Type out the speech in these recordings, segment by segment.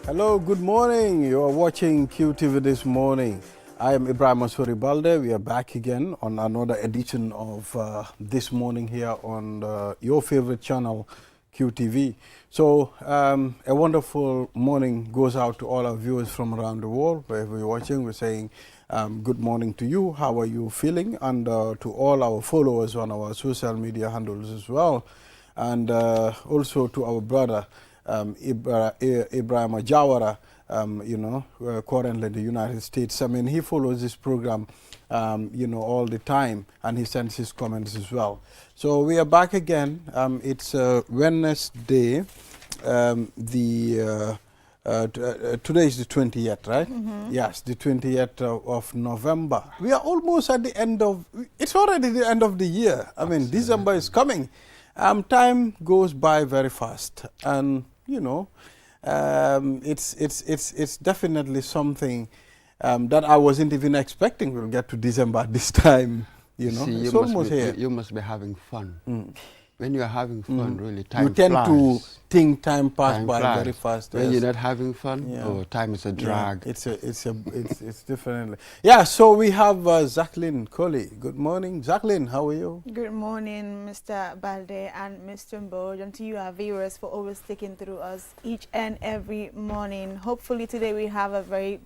Hello, good morning. You are watching QTV this morning. I am Ibrahim Asuri Balde. We are back again on another edition of This Morning here on your favorite channel, QTV. So a wonderful morning goes out to all our viewers from around the world. Wherever you're watching, we're saying good morning to you. How are you feeling? And to all our followers on our social media handles as well. And also to our brother, Ibrahim Jawara, currently in the United States. I mean, he follows this program, all the time, and he sends his comments as well. So we are back again. It's Wednesday. Today is the 20th, right? Yes, the 20th of November. We are almost at the end of, it's already the end of the year. I mean, December is coming. Time goes by very fast, and it's definitely something that I wasn't even expecting we'll get to December this time. See, it's almost here. You must be having fun. When you are having fun, really, time You tend flies. to think time passes by flies. very fast. When yes. you're not having fun, time is a drag. Yeah, it's definitely. Yeah, so we have Jacqueline Colley. Good morning, Jacqueline. How are you? Good morning, Mr. Balde and Mr. Mboj, and to you, our viewers, for always sticking through us each and every morning. Hopefully today we have a very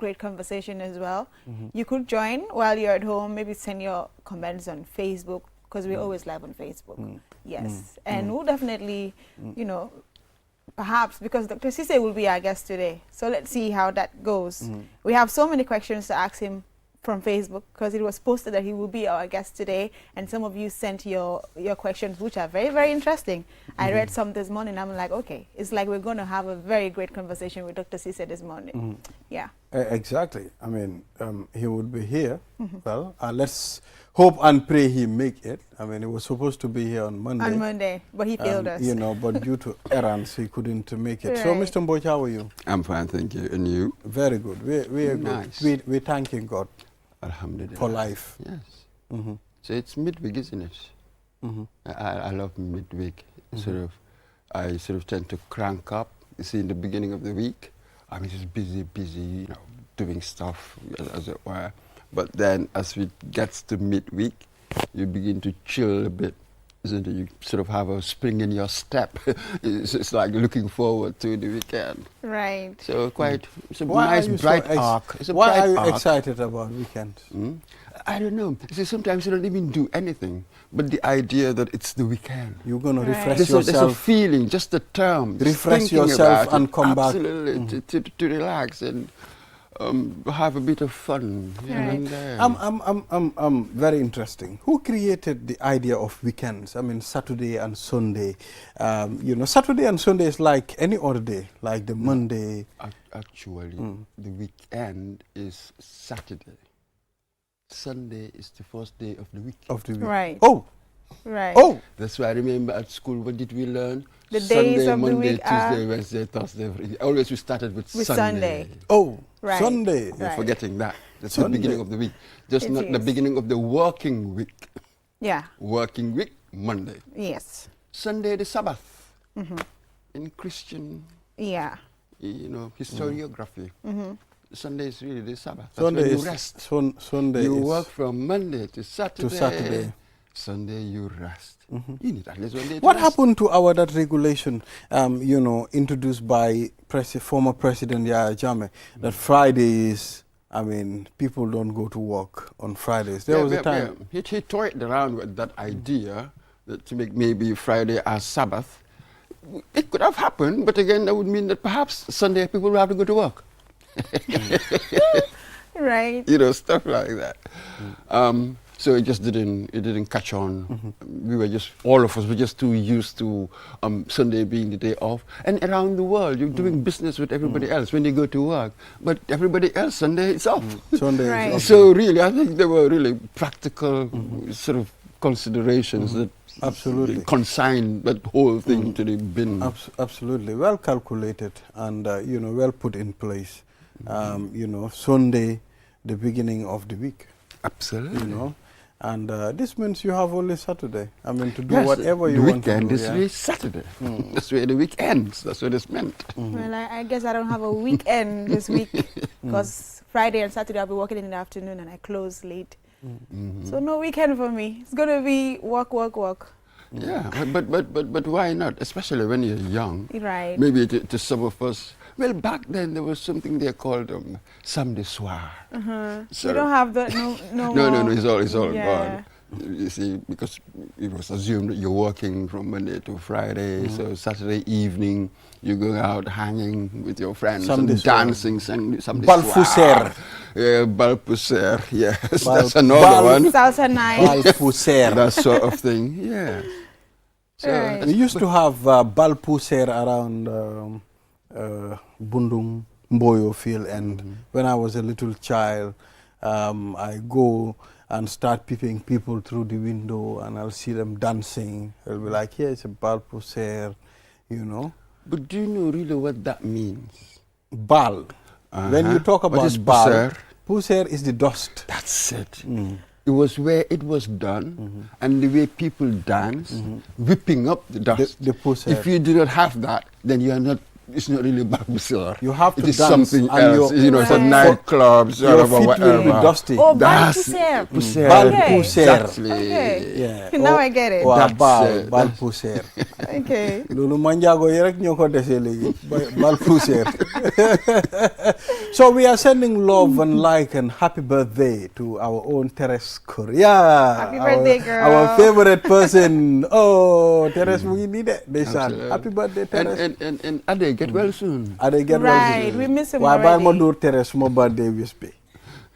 great conversation as well. You could join while you're at home, maybe send your comments on Facebook, because we're always live on Facebook. Yes. And we'll definitely, perhaps, because Dr. Sise will be our guest today. So let's see how that goes. We have so many questions to ask him from Facebook, because it was posted that he will be our guest today. And some of you sent your questions, which are very, very interesting. I read some this morning. I'm like, okay, it's like we're going to have a very great conversation with Dr. Sise this morning. Yeah. Exactly. I mean, he would be here. Well, let's hope and pray he make it. I mean, he was supposed to be here on Monday. On Monday, but he failed us. But due to errands, he couldn't make it. Right. So, Mr. Mboj, how are you? I'm fine, thank you. And you? Very good. We are Nice. good. We're thanking God Alhamdulillah. for life. Yes. So it's midweek, isn't it? I love midweek. I sort of tend to crank up. You see, in the beginning of the week, I'm just busy, doing stuff, as it were. But then as it gets to midweek, you begin to chill a bit, isn't it? You sort of have a spring in your step. It's like looking forward to the weekend. Right. So it's a Why nice are you bright so arc. It's a Why bright are you arc. excited about weekends? I don't know. See, sometimes you don't even do anything, but the idea that it's the weekend. You're going to Right. refresh There's a yourself. feeling, just the term. just Refresh thinking yourself about and it, come back. Absolutely, to relax and have a bit of fun here and there. Very interesting. Who created the idea of weekends? I mean, Saturday and Sunday. Saturday and Sunday is like any other day, like the Monday. Actually, the weekend is Saturday. Sunday is the first day of the week. Of the week. Right. Oh, Right. oh. That's why I remember at school, what did we learn? The Sunday, days of the Monday, week are- Tuesday, Wednesday, Thursday, Friday. Always we started with With Sunday. Sunday. Oh, Right. Sunday. You're Right. forgetting that. That's Sunday. the beginning of the week. Just It not the is. beginning of the working week. Yeah. Working week, Monday. Yes. Sunday, the Sabbath. In Christian, Yeah. historiography. Sunday is really the Sabbath. That's Sunday when you is rest. Sunday. You is work from Monday to Saturday. Saturday. Sunday you rest. You need at least one day to What rest. happened to that regulation, introduced by former President Yahya Jammeh, that Fridays, I mean, people don't go to work on Fridays. There was a time. He toyed around with that idea that to make maybe Friday as Sabbath. It could have happened, but again, that would mean that perhaps Sunday people will have to go to work. Right. Stuff like that. So it just didn't catch on. All of us were just too used to Sunday being the day off. And around the world, you're doing business with everybody else when you go to work. But everybody else, Sunday, it's off. Sunday Right. is off. So really, I think there were really practical sort of considerations that Absolutely. consign that whole thing to the bin. Absolutely. Well calculated and, well put in place. Sunday, the beginning of the week. Absolutely. And this means you have only Saturday. I mean, to do Yes, whatever you the want to weekend do. is really Saturday. That's where the week ends. That's what it's meant. Well, I guess I don't have a weekend this week because Friday and Saturday I'll be working in the afternoon and I close late. So no weekend for me. It's gonna be work, work, work. Yeah, but why not? Especially when you're young. Right. Maybe to some of us. Well, back then there was something they called samedi soir. So We don't have that. No no, more. it's all Yeah. gone. You see, because it was assumed that you're working from Monday to Friday, so Saturday evening you're going out hanging with your friends Samedi and soir. dancing, samedi Balfuser. soir. Yeah, balfuser. Yes, Bal- that's another bal- one. Salsa night. Balpuser. That sort of thing. Yeah. So Right. We used to have Balpuser around Bundung, Mboyo field, and when I was a little child, I go and start peeping people through the window, and I'll see them dancing. I'll be like, "Here is a Balpuser," you know. But do you know really what that means? Bal. When you talk What about is bal, puser? puser is the dust. That's it. It was where it was done and the way people dance, whipping up the dust. The puser. If you do not have that, then you are not. It's not really Balbuser. You have to It is dance something and else. your- You know, it's a Right. nightclub, sort Your of, or feet will be whatever. dusty. Oh, That's Balpuser. Puser. Balpuser. Exactly. Okay. Now I get it. Waa That's bal, it. bal puser. Okay. Loolu manjaago yi rek ñoo ko desee léegi bal puser. So we are sending love and like and happy birthday to our own Teres Korea. Happy birthday, girl. Our favorite person. Oh, Teres mu ngi nii de ndeysaan. Absolutely. Happy birthday, Teres. And Ade, get well soon. Ade get well Right. soon. We miss him waaye baal ma already. dóor Teres suma birthday wis bi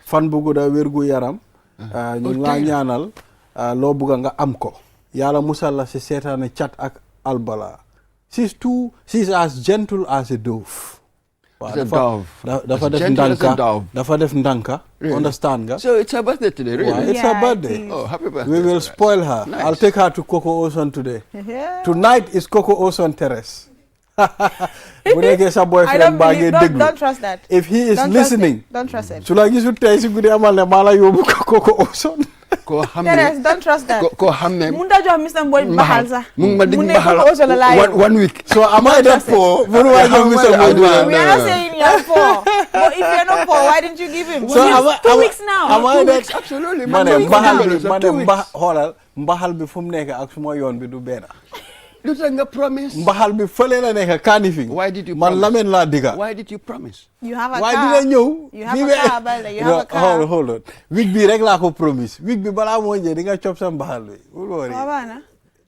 fan bu gudda wér gu yaram ñu ngi laa ñaanal loo bugga nga am ko yàlla musal la si seetaane cat ak albala she's as gentle as a dove As a dove. dafa As def gentle as a ndanka dove. dafa def ndanka Really? understand nga So it's her birthday today, really? Wow, it's Yeah, her birthday it is. Oh, happy birthday. we will to her. spoil her Nice. I'll take her to Coco Ocean today Yeah. tonight is Coco Ocean Teres bu nekkee sa I boyfriend don't baa believe. ngee déglu Don't trust that. if he is Don't listening Trust it. Don't trust it. su la gisul tey si guddi amal ne maa la yóbbu Coco Ocean Koo xam Teres, ne don't trust that. koo xam ne Mun ta jox Mr. Mboy mbaxal sax. mu ngi ma dig Mu ne mbaxal Coco Ocean la laa yóbbu. one week. so am I that poor mënu maa jox Mr. I Mboy do mbaxal? not We are not No. saying you're poor. But if you're not poor, why didn't you give him? So am I- 2 am I- weeks now. am I that Absolutely. ma ne Two weeks mbaxal now. bi So ma ne 2 weeks. xoolal mbaxal bi fu mu nekk ak suma yoon bi du benn Lu tax nga promise? mbaxal bi fële la nekk Kanifing Why did you man promise? Lamin laa digga Why did you promise? You have a waaye car. dina ñëw You have fii a be- car, Balde. You have a car. hold on week bi rek laa ko promise week bi balaa moo ñëw di nga cop sa mbaxal bi bul worry Waaw, baax na.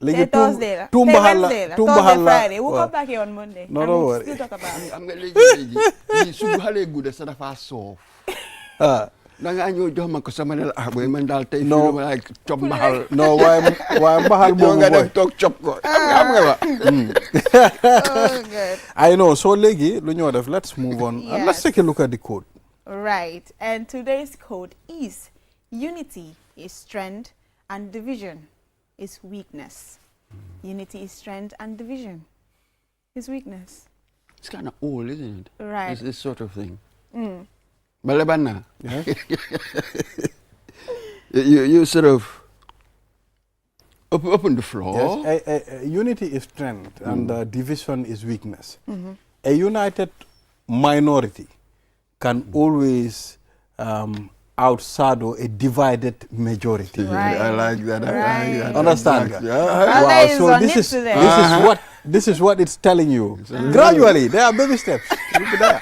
léegi Tey Thursday la. tu Tey mbaxal la Wednesday la. tu Thursday, mbaxal la Friday. We'll waaw. come back here on Monday. No, and don't we'll worry. still talk about it. Xam nga léegi su xale gudde sa dafa soof. ah Da nga ñëw jox ma ko sama ne la ah boy man daal tey No. fii ma like cop mbaxal. non waaye mbaxal Yow boobu nga boy dem toog cop ko. Xam nga wa. Oh, good. I know so léegi lu ñoo def let's move on and let's Yes. take a look at the code. Right. And today's code is unity is strength and division is weakness. Unity is strength and division is weakness. It's kind of old, isn't it? Right. It's this sort of thing. Mm. Balabana. Yeah? You sort of open the floor. Yes, unity is strength and division is weakness. A united minority can always outshadow a divided majority. Right. I like that. I Right. like that. Understand? Exactly. Balde Yeah. is on it today. This is what it's telling you. Gradually, there are baby steps. You'll be there.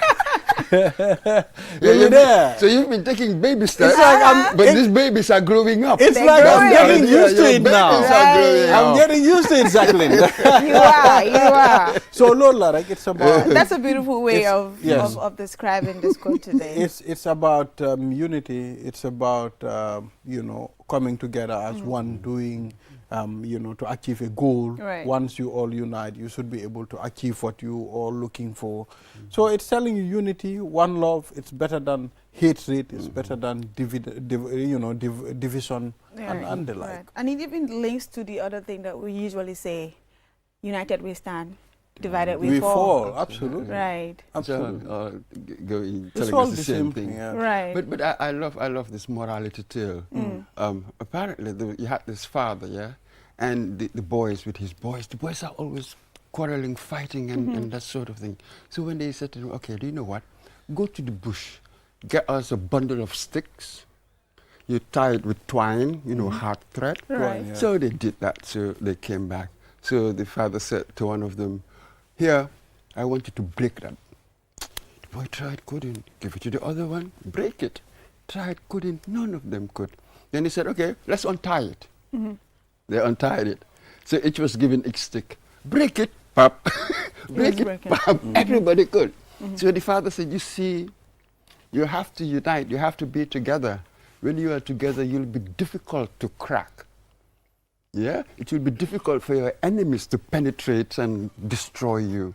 You'll be there. So you've been taking baby steps, It's like but these babies are growing up. It's They're like I'm growing. getting Yeah, used to your it now. babies are growing I'm up. getting used to it, Jacqueline. You are. So Lola, like it's about That's a beautiful way It's- of, yes. of describing this code today. it's about unity. It's about coming together as one, doing to achieve a goal. Right. Once you all unite, you should be able to achieve what you all looking for. So it's telling you unity, one love. It's better than hatred. It's better than division and the like. Right. And it even links to the other thing that we usually say, united we stand, divided we We fall. fall, absolutely. Right. Absolutely. So, going, It's telling all us the same thing. yeah. Right. But I love this morality tale. Apparently, you had this father, yeah, and the boys with his boys. The boys are always quarreling, fighting, and that sort of thing. So when they said to him, okay, do you know what? Go to the bush, get us a bundle of sticks. You tie it with twine, you know, hard thread. Right. Yeah. So they did that. So they came back. So the father said to one of them, here, I want you to break that. The boy tried, couldn't. Give it to the other one, break it. Tried, couldn't. None of them could. Then he said, okay, let's untie it. They untied it. So each was given each stick. Break it, pop. Break it, broken. pop. Everybody could. So the father said, you see, you have to unite. You have to be together. When you are together, you'll be difficult to crack. Yeah? It will be difficult for your enemies to penetrate and destroy you.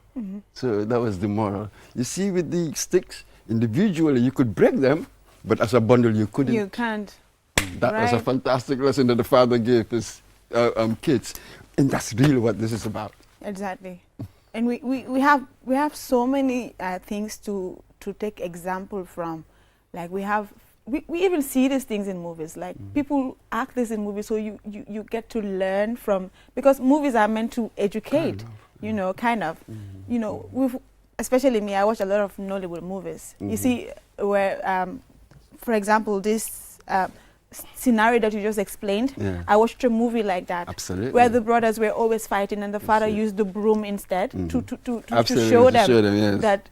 So that was the moral. You see, with the sticks, individually you could break them, but as a bundle you couldn't. You can't. That was a Right. fantastic lesson that the father gave his kids. And that's really what this is about. Exactly. And we have so many things to take example from. Like we even see these things in movies. Like people act this in movies, so you get to learn from, because movies are meant to educate. You know, kind of. You know, especially me, I watch a lot of Nollywood movies. You see, where, for example, this scenario that you just explained, Yeah. I watched a movie like that. Absolutely. Where the brothers were always fighting and the father Absolutely. used the broom instead to Absolutely, show to them, show them, yes. that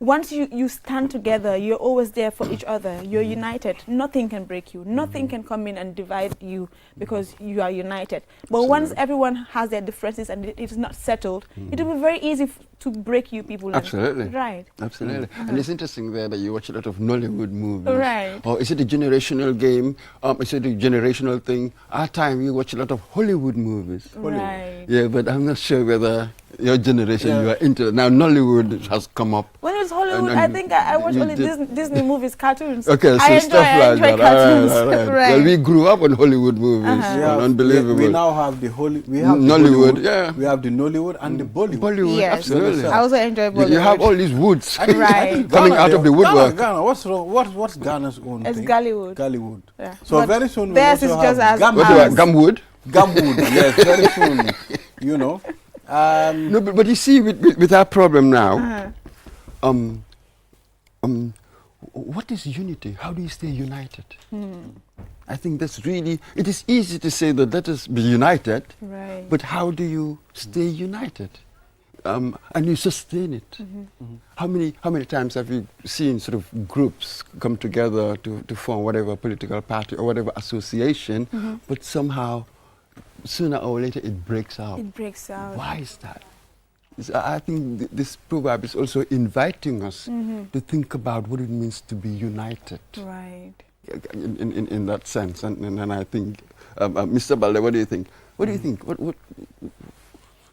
once you stand together, you're always there for each other. You're united. Nothing can break you. Nothing can come in and divide you because you are united. But once Absolutely. everyone has their differences and it is not settled, it will be very easy to break you people. and- Absolutely. Right. Absolutely. And it's interesting there that you watch a lot of Nollywood movies. Right. Or is it a generational game? Is it a generational thing? Our time, you watch a lot of Hollywood movies. Right. Yeah, but I'm not sure whether your generation, Yeah. you are into it. Now, Nollywood has come up. When it was Hollywood, And I think I watch you only did- Disney movies, cartoons. Okay, so I stuff like enjoy that. cartoons. All right. Right. Well, we grew up on Hollywood movies. Uh-huh. Unbelievable. We now have the we have the Nollywood, Hollywood, yeah. we have the Nollywood and the Bollywood. Bollywood, Yes. absolutely. I also enjoy Bollywood. You have all these woods Right. coming out of the woodwork. Ghana, what's wrong? What's Ghana's own It's thing? Gollywood. Gollywood. Yeah. So But very soon we theirs also is just have as Gam- What ours. about Gumwood? Gumwood. Yes, very soon. You know. No, but you see, with our problem now, Uh-huh. what is unity? How do you stay united? I think that's really, it is easy to say that let us be united, Right. but how do you stay united? And you sustain it. How many times have you seen sort of groups come together to form whatever political party or whatever association, but somehow, sooner or later, it breaks out? It breaks out. Why is that? I think this proverb is also inviting us to think about what it means to be united Right. in that sense. And I think, Mr. Balde, what do you think? What do you think?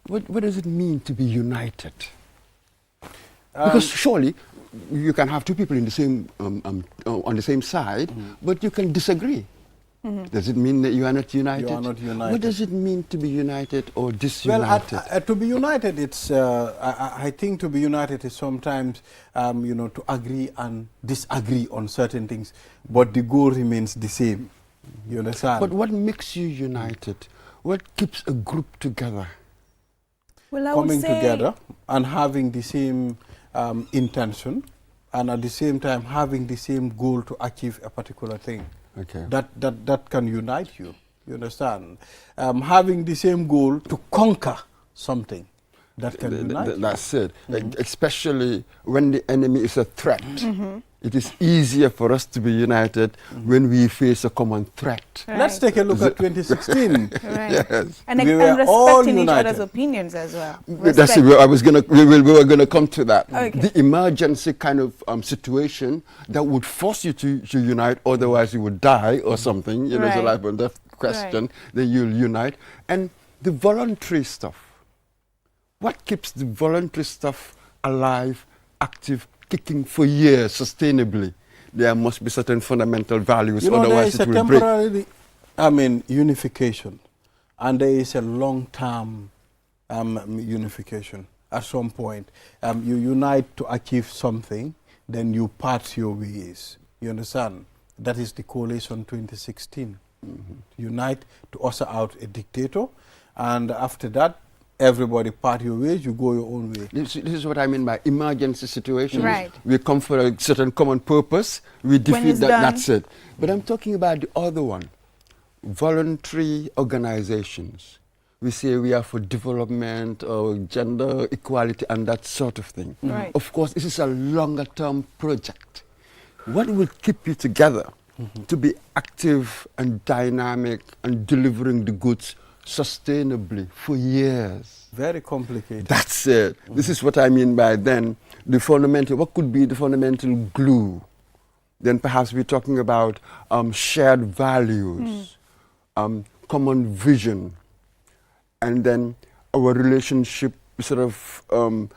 What does it mean to be united? Because surely you can have two people in the same on the same side, but you can disagree. Does it mean that you are not united? You are not united. What does it mean to be united or Well, disunited? to be united, it's. I think to be united is sometimes, to agree and disagree on certain things, but the goal remains the same. You understand? But what makes you united? What keeps a group together? Well, I would Coming say together and having the same intention, and at the same time having the same goal to achieve a particular thing. Okay. That can unite you. You understand? Having the same goal to conquer something that can unite you. That's it. Especially when the enemy is a threat. It is easier for us to be united when we face a common threat. Right. Let's take a look at 2016. Right. Yes. And, We and were all respecting each united. other's opinions as well. That's it. Respect. We were going to come to that. Okay. The emergency kind of situation that would force you to unite, otherwise you would die or something. You know, it's a Right. life and death question. Right. Then you'll unite. And the voluntary stuff. What keeps the voluntary stuff alive, active, kicking for years sustainably? There must be certain fundamental values, You know, there otherwise is a it will break. temporary, unification, and there is a long-term unification. at some point. You unite to achieve something, then you part your ways. You understand? That is the coalition 2016. Unite to usher out a dictator, and after that, everybody part your ways, you go your own way. This is what I mean by emergency situations. Right. We come for a certain common purpose, we defeat it's that, done. that's it. But I'm talking about the other one, voluntary organizations. We say we are for development or gender equality and that sort of thing. Right. Of course, this is a longer term project. What will keep you together to be active and dynamic and delivering the goods sustainably for years? Very complicated. That's it. This is what I mean by then the fundamental, what could be the fundamental glue? Then perhaps we're talking about shared values, common vision, and then our relationship sort of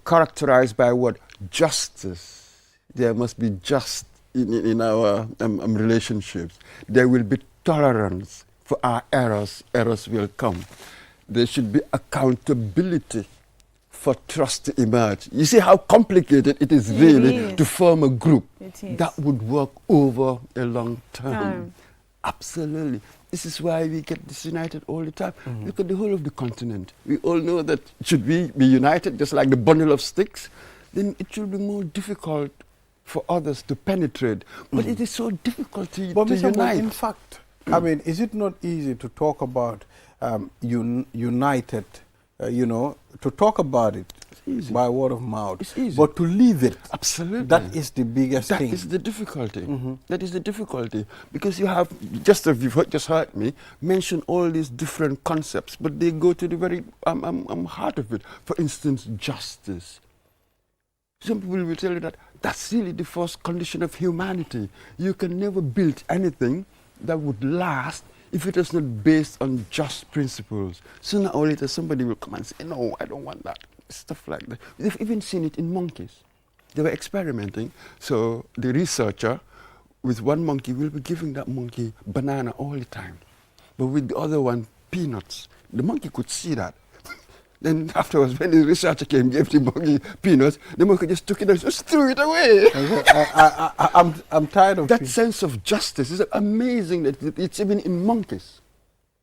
characterized by what? Justice. There must be just in our relationships. There will be tolerance for our errors. Errors will come. There should be accountability for trust to emerge. You see how complicated it is really to form a group that would work over a long term. Absolutely. This is why we get disunited all the time. Look at the whole of the continent. We all know that should we be united just like the bundle of sticks, then it should be more difficult for others to penetrate. But it is so difficult to Mr. unite. In fact, I mean, is it not easy to talk about united, to talk about it by word of mouth? It's easy. But to leave it, Absolutely. that is the biggest thing. That is the difficulty. That is the difficulty. Because you have, just as you've just heard me, mention all these different concepts, but they go to the very heart of it. For instance, justice. Some people will tell you that that's really the first condition of humanity. You can never build anything that would last if it is not based on just principles. Sooner or later, somebody will come and say, no, I don't want that. Stuff like that. They've even seen it in monkeys. They were experimenting. So the researcher with one monkey will be giving that monkey banana all the time. But with the other one, peanuts. The monkey could see that. Then afterwards, when the researcher came, gave the monkey peanuts, the monkey just took it and just threw it away. I'm tired of that sense of justice is amazing that it's even in monkeys.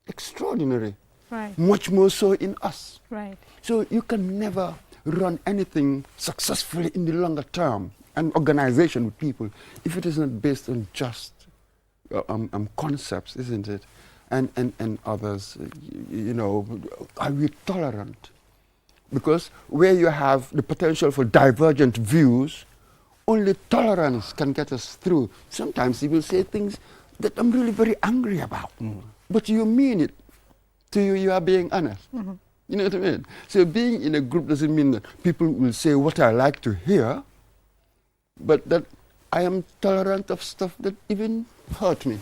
Extraordinary. Right. Much more so in us. Right. So you can never run anything successfully in the longer term, an organization with people, if it is not based on just concepts, isn't it? And others, are we tolerant? Because where you have the potential for divergent views, only tolerance can get us through. Sometimes you will say things that I'm really very angry about, but you mean it. To you are being honest. You know what I mean? So being in a group doesn't mean that people will say what I like to hear, but that I am tolerant of stuff that even hurt me.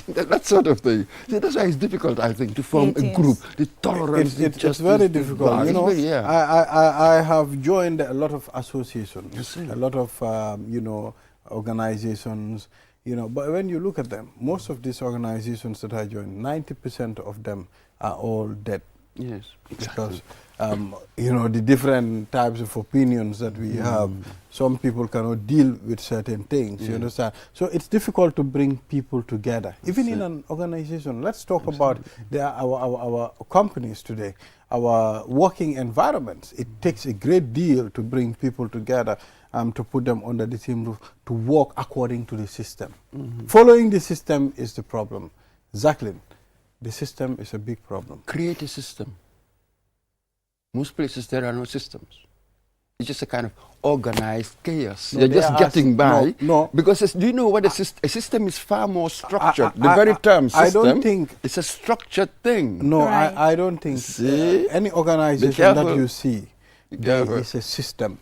that sort of thing. So that's why it's difficult, I think, to form a group. The tolerance. It's very difficult. I have joined a lot of associations, a lot of organizations. But when you look at them, most of these organizations that I joined, 90% of them are all dead. Yes, exactly. Because the different types of opinions that we have, some people cannot deal with certain things. You understand? So it's difficult to bring people together, even in an organization. Let's talk about our companies today, our working environments. It takes a great deal to bring people together, to put them under the same roof, to work according to the system. Following the system is the problem. Jacqueline, the system is a big problem. Create a system. Most places there are no systems. It's just a kind of organized chaos. They're just getting by. No. Because do you know what a system is? Far more structured. The very term system, I don't think it's a structured thing. No, Right. I don't think any organization that you see, there is a system.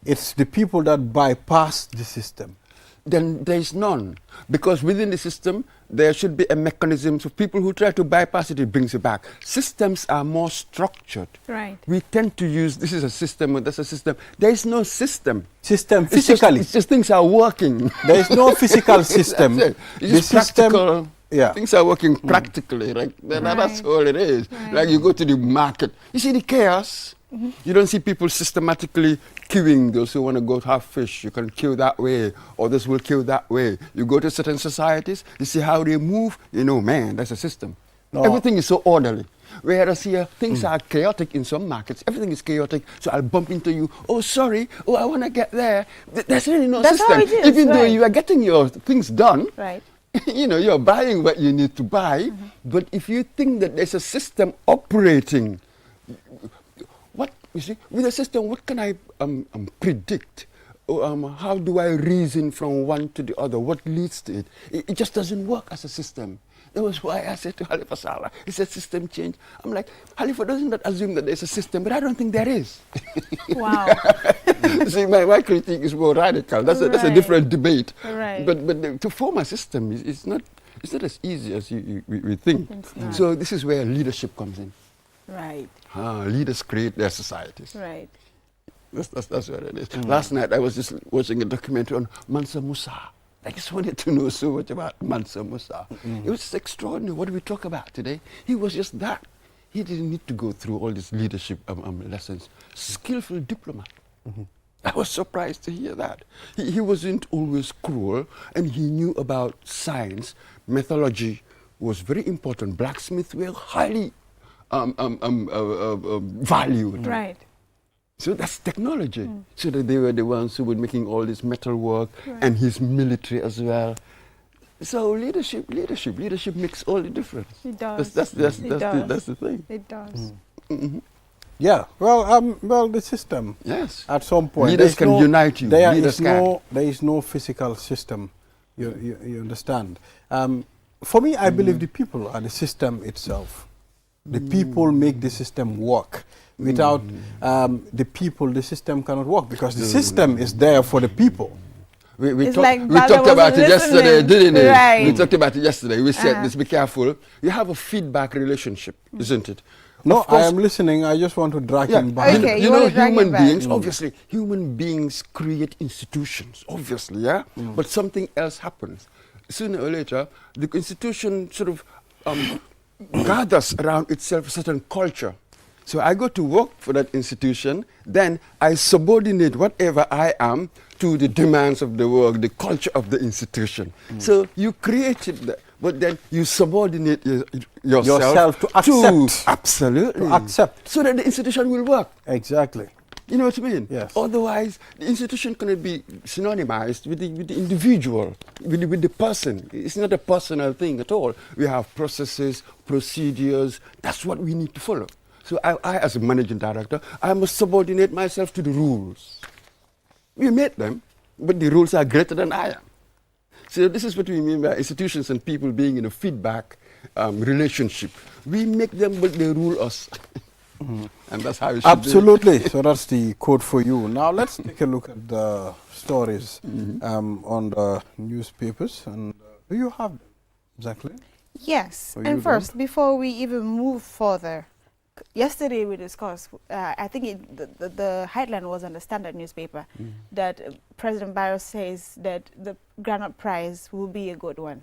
It's the people that bypass the system. Then there is none. Because within the system, there should be a mechanism for people who try to bypass it, it brings it back. Systems are more structured. Right. We tend to use, this is a system or that's a system. There is no system. System It's just, physically. it's just things are working. There is no physical system. That's it. It's The just practical. yeah. Things are working practically. Right? That's Right. all it is. Right. Like you go to the market. You see the chaos. You don't see people systematically queuing. Those who want to go to have fish, you can queue that way, others will queue that way. You go to certain societies, you see how they move, you know, man, that's a system. No. Everything is so orderly. Whereas here, things are chaotic in some markets. Everything is chaotic, so I'll bump into you. Oh, sorry. Oh, I want to get there. There's really no That's system. how it is, Even though right. you are getting your things done, Right. you know, you're buying what you need to buy. But if you think that there's a system operating, what, you see, with a system, what can I predict? How do I reason from one to the other? What leads to it? It just doesn't work as a system. That was why I said to Halifa Sallah, he said system change. I'm like, Halifa doesn't that assume that there's a system, but I don't think there is. Wow. See, my critique is more radical. That's a Right. different debate. Right. But to form a system is not as easy as we think. It's not. So this is where leadership comes in. Right. Leaders create their societies. Right. That's what it is. Last night I was just watching a documentary on Mansa Musa. I just wanted to know so much about Mansa Musa. It was extraordinary. What do we talk about today? He was just that. He didn't need to go through all these leadership lessons. Skillful diplomat. I was surprised to hear that. He wasn't always cruel, and he knew about science. Methodology was very important. Blacksmiths were highly valued. Right. So that's technology. So that they were the ones who were making all this metal work, and his military as well. So leadership makes all the difference. It does. That's does. the thing. It does. Yeah, well, the system. Yes. At some point, Leaders there's can unite you. There Leaders is can. there is no physical system. You understand? For me, I believe the people are the system itself. The people make the system work. Without the people, the system cannot work because the system is there for the people. We It's like we Bala talked about wasn't it yesterday, listening. didn't we? Right. We talked about it yesterday. We said, Uh-huh. let's be careful. You have a feedback relationship, isn't it? No, Of course, I am listening. I just want to drag Yeah, him back. Okay, you you know, wanna drag human him back. beings, obviously, human beings create institutions, obviously, yeah? But something else happens. Sooner or later, the institution sort of gathers around itself a certain culture. So I go to work for that institution, then I subordinate whatever I am to the demands of the work, the culture of the institution. So you created that, but then you subordinate yourself to accept. Absolutely. To accept. So that the institution will work. Exactly. You know what I mean? Yes. Otherwise, the institution cannot be synonymized with the individual, with the person. It's not a personal thing at all. We have processes, procedures. That's what we need to follow. So I, as a managing director, I must subordinate myself to the rules. We made them, but the rules are greater than I am. So this is what we mean by institutions and people being in a feedback relationship. We make them, but they rule us. And that's how it should Absolutely. So that's the code for you. Now let's take a look at the stories on the newspapers. And do you have them? Exactly. Yes. Oh, you And first, don't? before we even move further, yesterday we discussed, I think the headline was on the Standard newspaper, that President Barrow says that the Granite Prize will be a good one.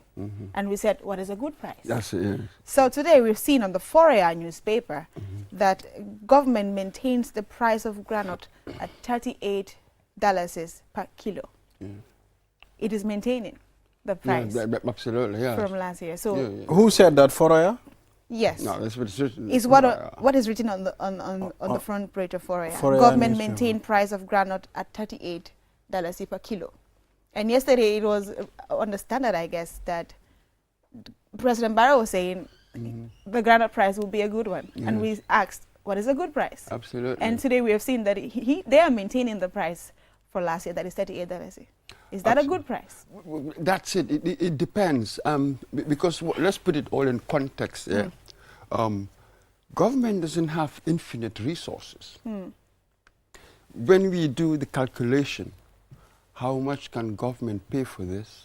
And we said, what is a good price? That's it. Yeah. So today we've seen on the Fourier newspaper that government maintains the price of granite at $38 per kilo. Yeah. It is maintaining the price Absolutely, yeah. from last year. So Yeah, yeah. Who said that, Fourier? yes, No, that's what it's written. is what is written on the front page of Fourier. Fourier Government newspaper. maintained price of granite at $38 per kilo. And yesterday it was on the Standard, I guess, that President Barrow was saying the granite price will be a good one. And we asked, what is a good price? Absolutely. And today we have seen that they are maintaining the price for last year, that is $38. Is that a good price? That's it. It depends. Because let's put it all in context. Yeah. Government doesn't have infinite resources. When we do the calculation, how much can government pay for this?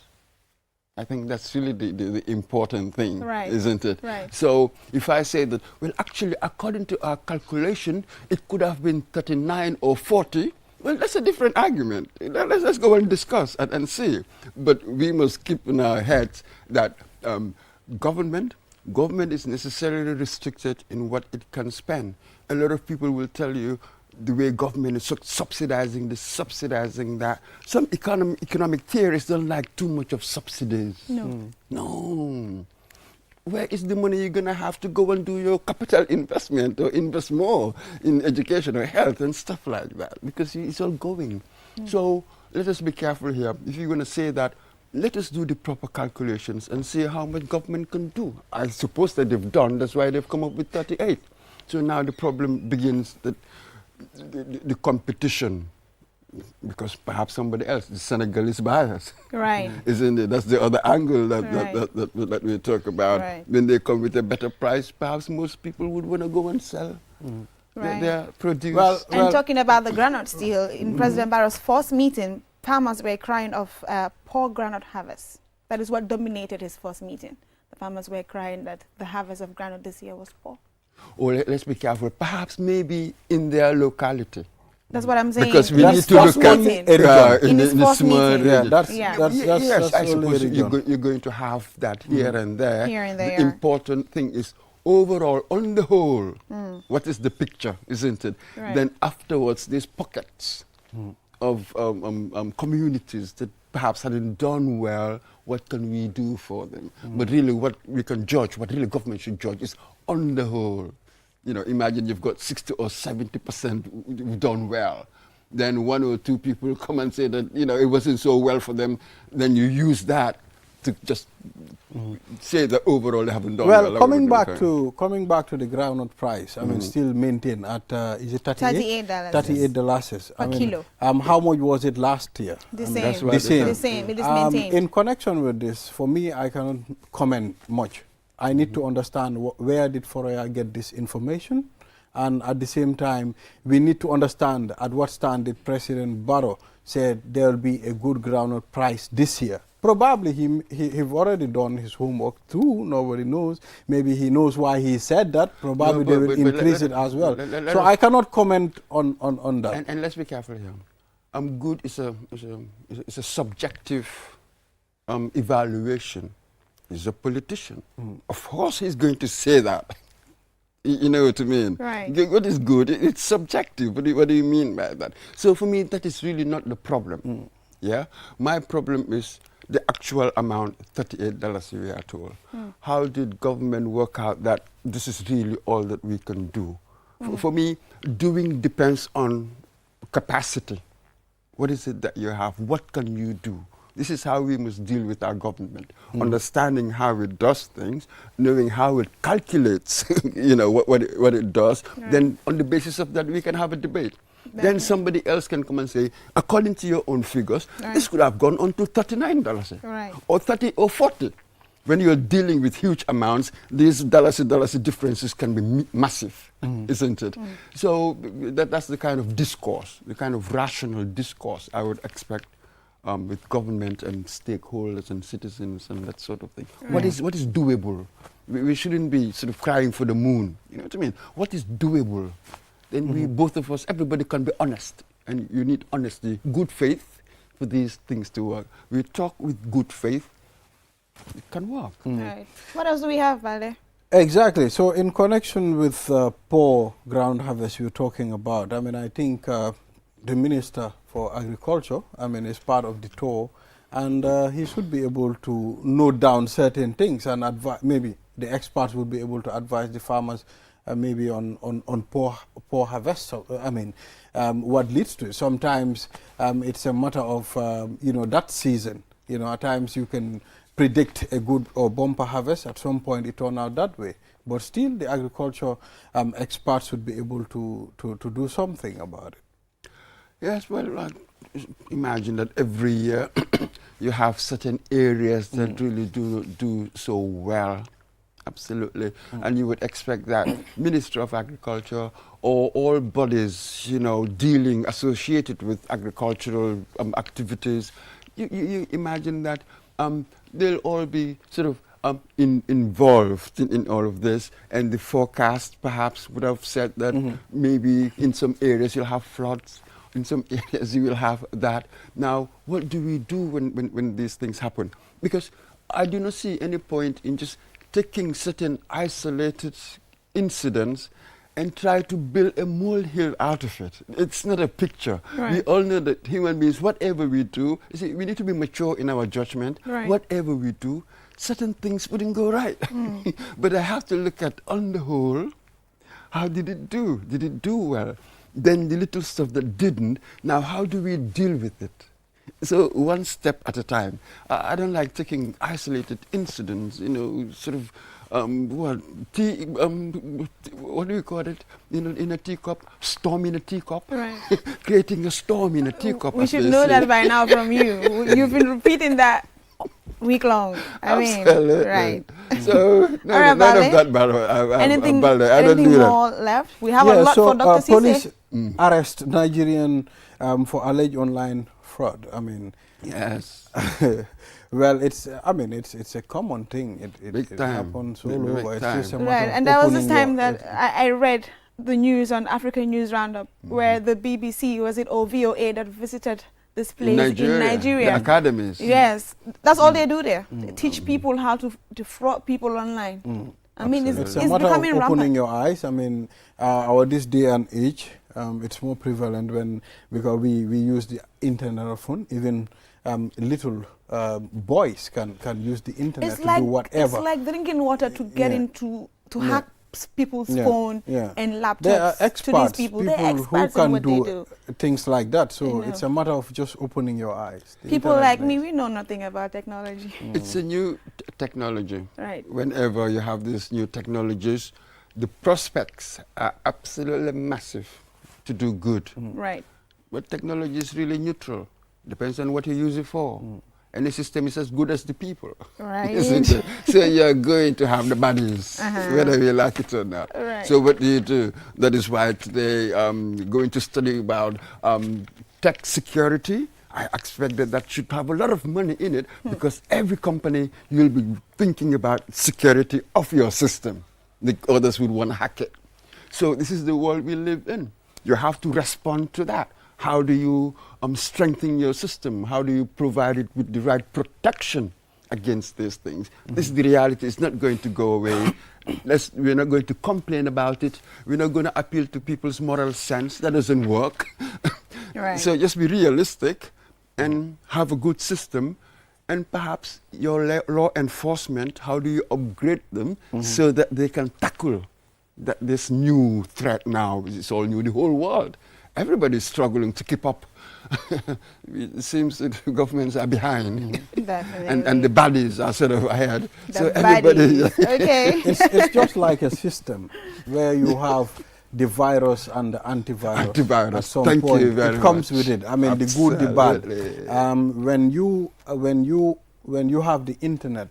I think that's really the important thing, Right. isn't it? Right. So if I say that, well, actually, according to our calculation, it could have been 39 or 40, well, that's a different argument. Let's go and discuss and see. But we must keep in our heads that government government is necessarily restricted in what it can spend. A lot of people will tell you the way government is subsidizing this, subsidizing that. Some economic theorists don't like too much of subsidies. No. No. Where is the money you're going to have to go and do your capital investment or invest more in education or health and stuff like that? Because it's all going. So let us be careful here. If you're going to say that, let us do the proper calculations and see how much government can do. I suppose that they've done, that's why they've come up with 38. So now the problem begins that the competition, because perhaps somebody else, the Senegal is biased. Right. Isn't it? That's the other angle that, Right. that we talk about. Right. When they come with a better price, perhaps most people would want to go and sell Right. their produce. And talking about the groundnut steel, in President Barrow's first meeting, farmers were crying of poor groundnut harvest. That is what dominated his first meeting. The farmers were crying that the harvest of groundnut this year was poor. Or let's be careful, perhaps maybe in their locality. That's what I'm saying. Because we In need his to first look at meeting. in his the first small meeting. Yeah, region. that's Yeah. that's I only suppose region. you're going to have that here and there. Here and The there. important thing is overall, on the whole, what is the picture, isn't it? Right. Then afterwards, there's pockets of communities that perhaps hadn't done well. What can we do for them? But really, what we can judge, what really government should judge, is on the whole. You know, imagine you've got 60 or 70% done well. Then one or two people come and say that, you know, it wasn't so well for them. Then you use that to just say that overall they haven't done well. Well, coming back to the groundnut price, I mean, still maintained at is it 38? $38. $38. Per kilo. How much was it last year? The that's same. why The same. The same. It is maintained. In connection with this, for me, I cannot comment much. I need to understand where did Foroya get this information, and at the same time, we need to understand at what stand did President Barrow said there will be a good groundnut price this year. Probably he already done his homework too. Nobody knows. Maybe he knows why he said that. Probably they will increase it as well. So I cannot comment on that. And let's be careful here. Good is a subjective evaluation. He's a politician. Of course he's going to say that. You know what I mean? Right. What is good? It's subjective. What do you mean by that? So for me, that is really not the problem. Yeah? My problem is the actual amount, $38 we are told. How did government work out that this is really all that we can do? For me, doing depends on capacity. What is it that you have? What can you do? This is how we must deal with our government. Understanding how it does things, knowing how it calculates, you know, what it does. Then on the basis of that, we can have a debate. Then somebody else can come and say, according to your own figures, this could have gone on to $39 Right. or 30 or 40. When you're dealing with huge amounts, these dollar to dollar differences can be massive, isn't it? So that's the kind of discourse, the kind of rational discourse I would expect with government and stakeholders and citizens and that sort of thing. What is doable? We shouldn't be sort of crying for the moon. You know what I mean? What is doable? Then we, both of us, everybody can be honest. And you need honesty, good faith for these things to work. We talk with good faith, it can work. Right. What else do we have, Balde? Exactly. So in connection with poor ground harvest you're talking about, I mean, I think the Minister for Agriculture, I mean, is part of the tour, and he should be able to note down certain things and maybe the experts will be able to advise the farmers maybe on poor harvest. So, I mean, what leads to it. Sometimes it's a matter of, you know, that season. You know, at times you can predict a good or bumper harvest. At some point it turned out that way. But still the agriculture experts would be able to do something about it. Yes, well, imagine that every year you have certain areas that really do so well. Absolutely. And you would expect that Ministry of Agriculture or all bodies, you know, associated with agricultural activities, you imagine that they'll all be sort of involved in all of this, and the forecast perhaps would have said that maybe in some areas you'll have floods, in some areas you will have that. Now, what do we do when these things happen? Because I do not see any point in just taking certain isolated incidents and try to build a molehill out of it. It's not a picture. Right. We all know that human beings, whatever we do, you see, we need to be mature in our judgment. Right. Whatever we do, certain things wouldn't go right. But I have to look at, on the whole, how did it do? Did it do well? Then the little stuff that didn't, now how do we deal with it? So one step at a time. I don't like taking isolated incidents, you know, sort of, what do you call it? In a teacup, storm in a teacup. Right. Creating a storm in a teacup. We as should they know say. that by now from you. You've been repeating that week long. I mean, Absolutely. right. So no, All right, none Balde. of that matter. Anything, Balde, I don't anything do that. more left? We have a lot so for Dr. Cisse. police arrest Nigerian for alleged online fraud. I mean, Yes. well, it's I mean, it's a common thing. Big It time. happens all Big over. It's time. just a matter Right, of and there was this opening time your- that I read the news on African News Roundup where the BBC, was it or VOA, that visited this place in Nigeria. The academies. Yes, that's all they do there. They teach people how to defraud people online. I mean, it's It's a matter of becoming opening rampant. your eyes. I mean, our this day and age, it's more prevalent because we use the internet often. Even little boys can use the internet to do whatever. It's like drinking water to get Yeah. into to Yeah. hack people's Yeah, phone yeah. and laptops There are to experts, these people. They're who experts can in what do, they do. things like that. So know. it's a matter of just opening your eyes. The People internet like me, makes- we know nothing about technology. It's a new technology. Right. Whenever you have these new technologies, the prospects are absolutely massive to do good. Right. But technology is really neutral. Depends on what you use it for. Any system is as good as the people. Right. Isn't it? So you're going to have the baddies, whether you like it or not. Right. So what do you do? That is why today going to study about tech security. I expect that should have a lot of money in it because every company you'll be thinking about security of your system. The others would want to hack it. So this is the world we live in. You have to respond to that. How do you strengthen your system? How do you provide it with the right protection against these things? This is the reality. It's not going to go away. We're not going to complain about it. We're not going to appeal to people's moral sense. That doesn't work. Right. So just be realistic and have a good system. And perhaps your law enforcement, how do you upgrade them so that they can tackle this new threat now? It's all new, the whole world. Everybody's struggling to keep up. It seems that governments are behind. Definitely. And the baddies are sort of ahead. The So everybody. baddies. Okay. it's just like a system where you have the virus and the antivirus. Antivirus. At some Thank point, you very it comes much. with it. I mean, the good, the bad. Absolutely. When you have the internet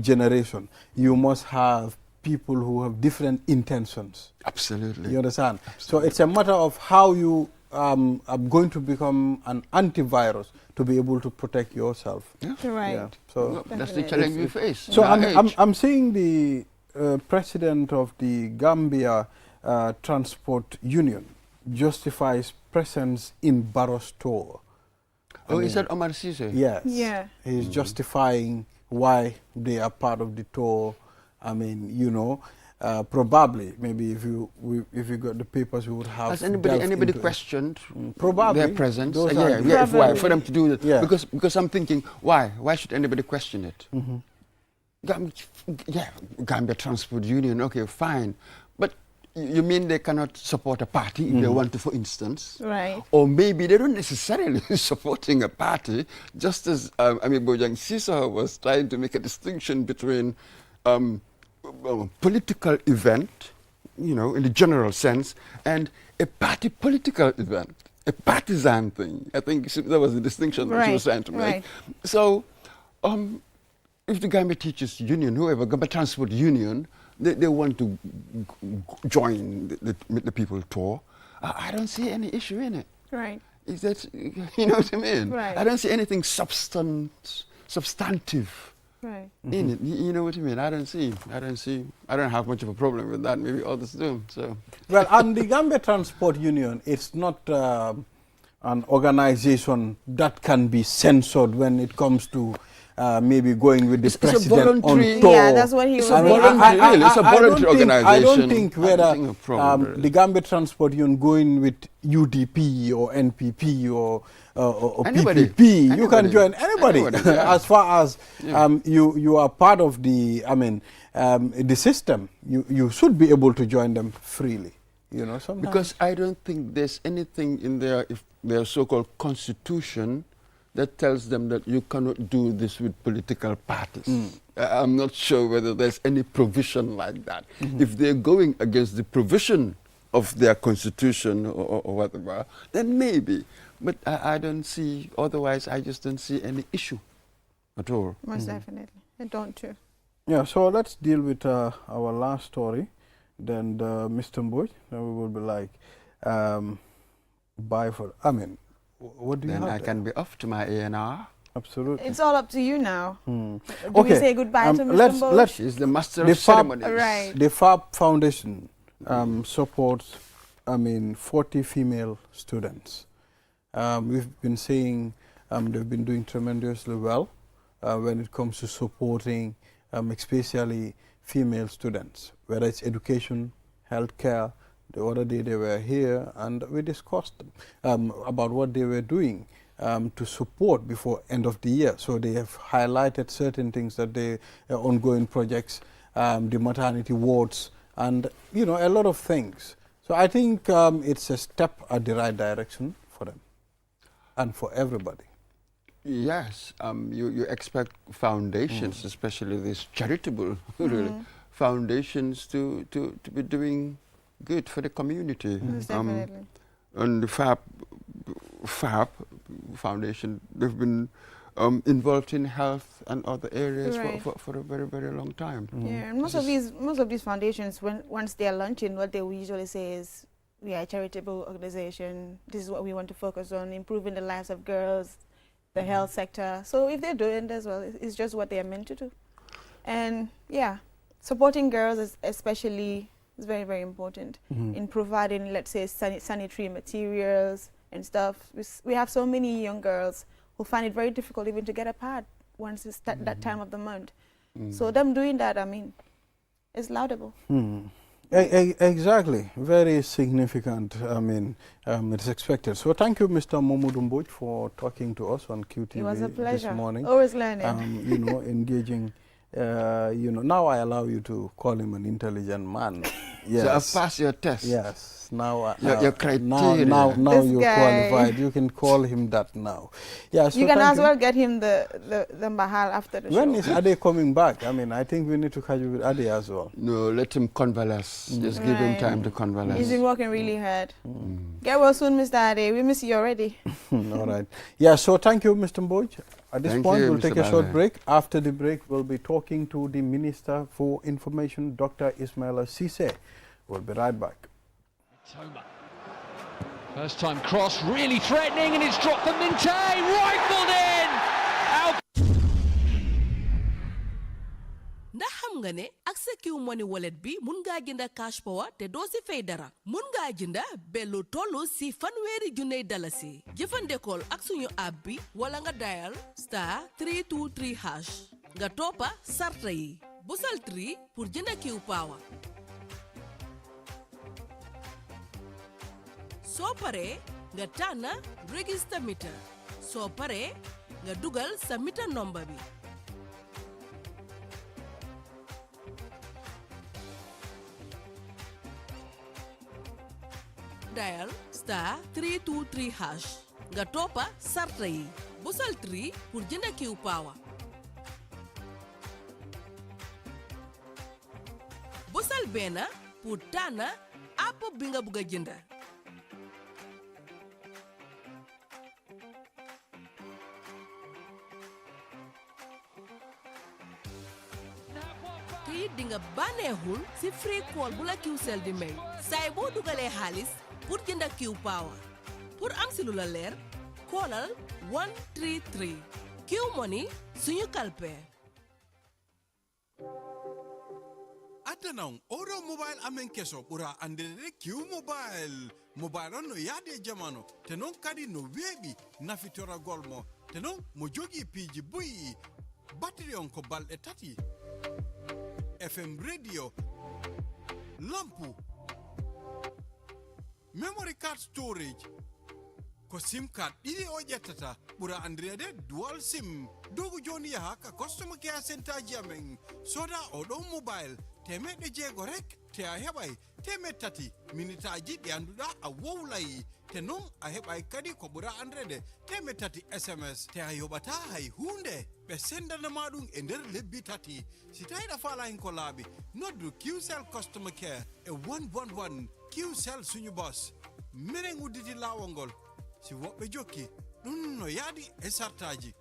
generation, you must have people who have different intentions. Absolutely. You understand? So it's a matter of how you are going to become an antivirus to be able to protect yourself. Right. Yeah. So. Well, that's the Definitely. challenge we face. So in our age. I'm seeing the president of the Gambia Transport Union justifies presence in Barrow store. Oh, is that Omar Cisse? Yes. Yeah. He's justifying why they are part of the tour. I mean, you know, probably maybe if you got the papers, we would have. Has anybody delved into it. questioned Probably. their presence? Those are the- Yeah, why? Probably. For them to do that. Yeah. Because I'm thinking, why? Why should anybody question it? Gambia Transport Union, okay, fine. But you mean they cannot support a party if they want to, for instance? Right. Or maybe they don't necessarily supporting a party, just as Bojang Sisa was trying to make a distinction between political event, you know, in the general sense, and a party political event, a partisan thing. I think that was the distinction that she was trying to make. Right. So, if the Gambia Teachers Union, whoever, Gambia Transport Union, they want to join the people tour, I don't see any issue in it. Right. Is that, you know what I mean? Right. I don't see anything substantive Right. in it. You know what I mean? I don't have much of a problem with that. Maybe others do. So. Well, and the Gambia Transport Union, it's not an organization that can be censored when it comes to maybe going with the It's a president on voluntary- tour. Yeah, that's what he was a voluntary- it's a voluntary I don't organization. think I whether don't think a problem really. the Gambia Transport Union going with UDP or NPP or Anybody. PPP, you can Anybody. join anybody, Yeah. as far as Yeah. you are part of the, the system. You should be able to join them freely. You know, sometimes. Because I don't think there's anything in their so-called constitution that tells them that you cannot do this with political parties. I'm not sure whether there's any provision like that. If they're going against the provision of their constitution or whatever, then maybe. But I don't see, otherwise I just don't see any issue at all. Most definitely. I don't too. Yeah, so let's deal with our last story. Then Mr. Mboj, then we will be like, bye for, what do you Then have I there? can be off to my A&R. Absolutely. It's all up to you now. Do we Okay, say goodbye to Mr. let's- Mboj? let's- She's the master The of FAB ceremonies. Right. The FAB Foundation supports, 40 female students. We've been saying they've been doing tremendously well when it comes to supporting, especially female students, whether it's education, healthcare. The other day they were here and we discussed about what they were doing to support before end of the year. So they have highlighted certain things that they ongoing projects, the maternity wards, and a lot of things. So I think it's a step at the right direction for them and for everybody. Yes, you expect foundations, especially these charitable really, foundations, to be doing good for the community. Most definitely. And the FAB Foundation, they've been involved in health and other areas Right. for a very, very long time. Yeah, and most of these foundations, once they are launching, what they will usually say is, we are a charitable organization. This is what we want to focus on: improving the lives of girls, the health sector. So if they're doing that as well, it's just what they are meant to do. And yeah, supporting girls especially is very, very important in providing, let's say, sanitary materials and stuff. We have so many young girls who find it very difficult even to get a pad once it's that time of the month. So them doing that, is laudable. Exactly. Very significant. It's expected. So thank you, Mr. Momodou Mboj, for talking to us on QTV It was a pleasure. this morning. Always learning. Engaging. Now I allow you to call him an intelligent man. Yes. So I've passed your test. Yes. Now Your criteria. Now This you're guy. qualified. You can call him that now. Yeah. So You can thank as well get him the mahal after the When show. is Ade coming back? I think we need to catch you with Ade as well. No, let him convalesce. Just give him Right. time to convalesce. He's been working really hard. Get well soon, Mr. Ade. We miss you already. All right. Yeah, so thank you, Mr. Mboj. At this Thank point, you, we'll take Mr. a short Balde. break. After the break, we'll be talking to the Minister for Information, Dr. Ismaila Cisse. We'll be right back. Toma. First time cross, really threatening, and it's dropped for Minte, rifled in! Out. ndax xam nga ne ak sa Q-Money wallet bi mun ngaa jënda cash power te doo si fay dara mun ngaa jënda bellu tollu si fanweeri junney dalasi jëfandikool ak suñu app bi wala nga dial *323# nga toppa sarta yi busal 3 pour jënda Q power soo paree nga tànn register meter soo paree nga dugal sa meter number bi dial *323# nga toppa sarta yi busal 3 pour jënda Q power busal benn pour tànn app bi nga bëgg a jënda te it di nga bànneexul si free call bu la Qcell di may saay boo dugalee xaalis pour jënda Q power pour am si lu la leer koolal 133 Q Money suñu kalpe Atanang oro mobile amen keso ura andere Q mobile on no yade jamano tenon kadi no webi nafitora golmo tenon mo jogi piji buyi battery on ko balɗe tati FM radio lampu memory card storage ko sim card ɗiɗi o ƴettata ɓura andirede dual sim dogu joni yaha ka customer care center ji amen soda oɗo mobile temeɗɗe jeego rek te a heɓay temed tati minitaji ɗi anduɗa a wowlay te non a heɓay kadi ko ɓura andirede temed tati sms te a yoɓata hay hunde ɓe sendanama ɗum e nder lebbi tati si tawiɗa faalahin ko laaɓi noddu qcell customer care e 111 qcell suñu bos minen udditi laawol ngol si woɓɓe jokki ɗum no yaadi e sartaji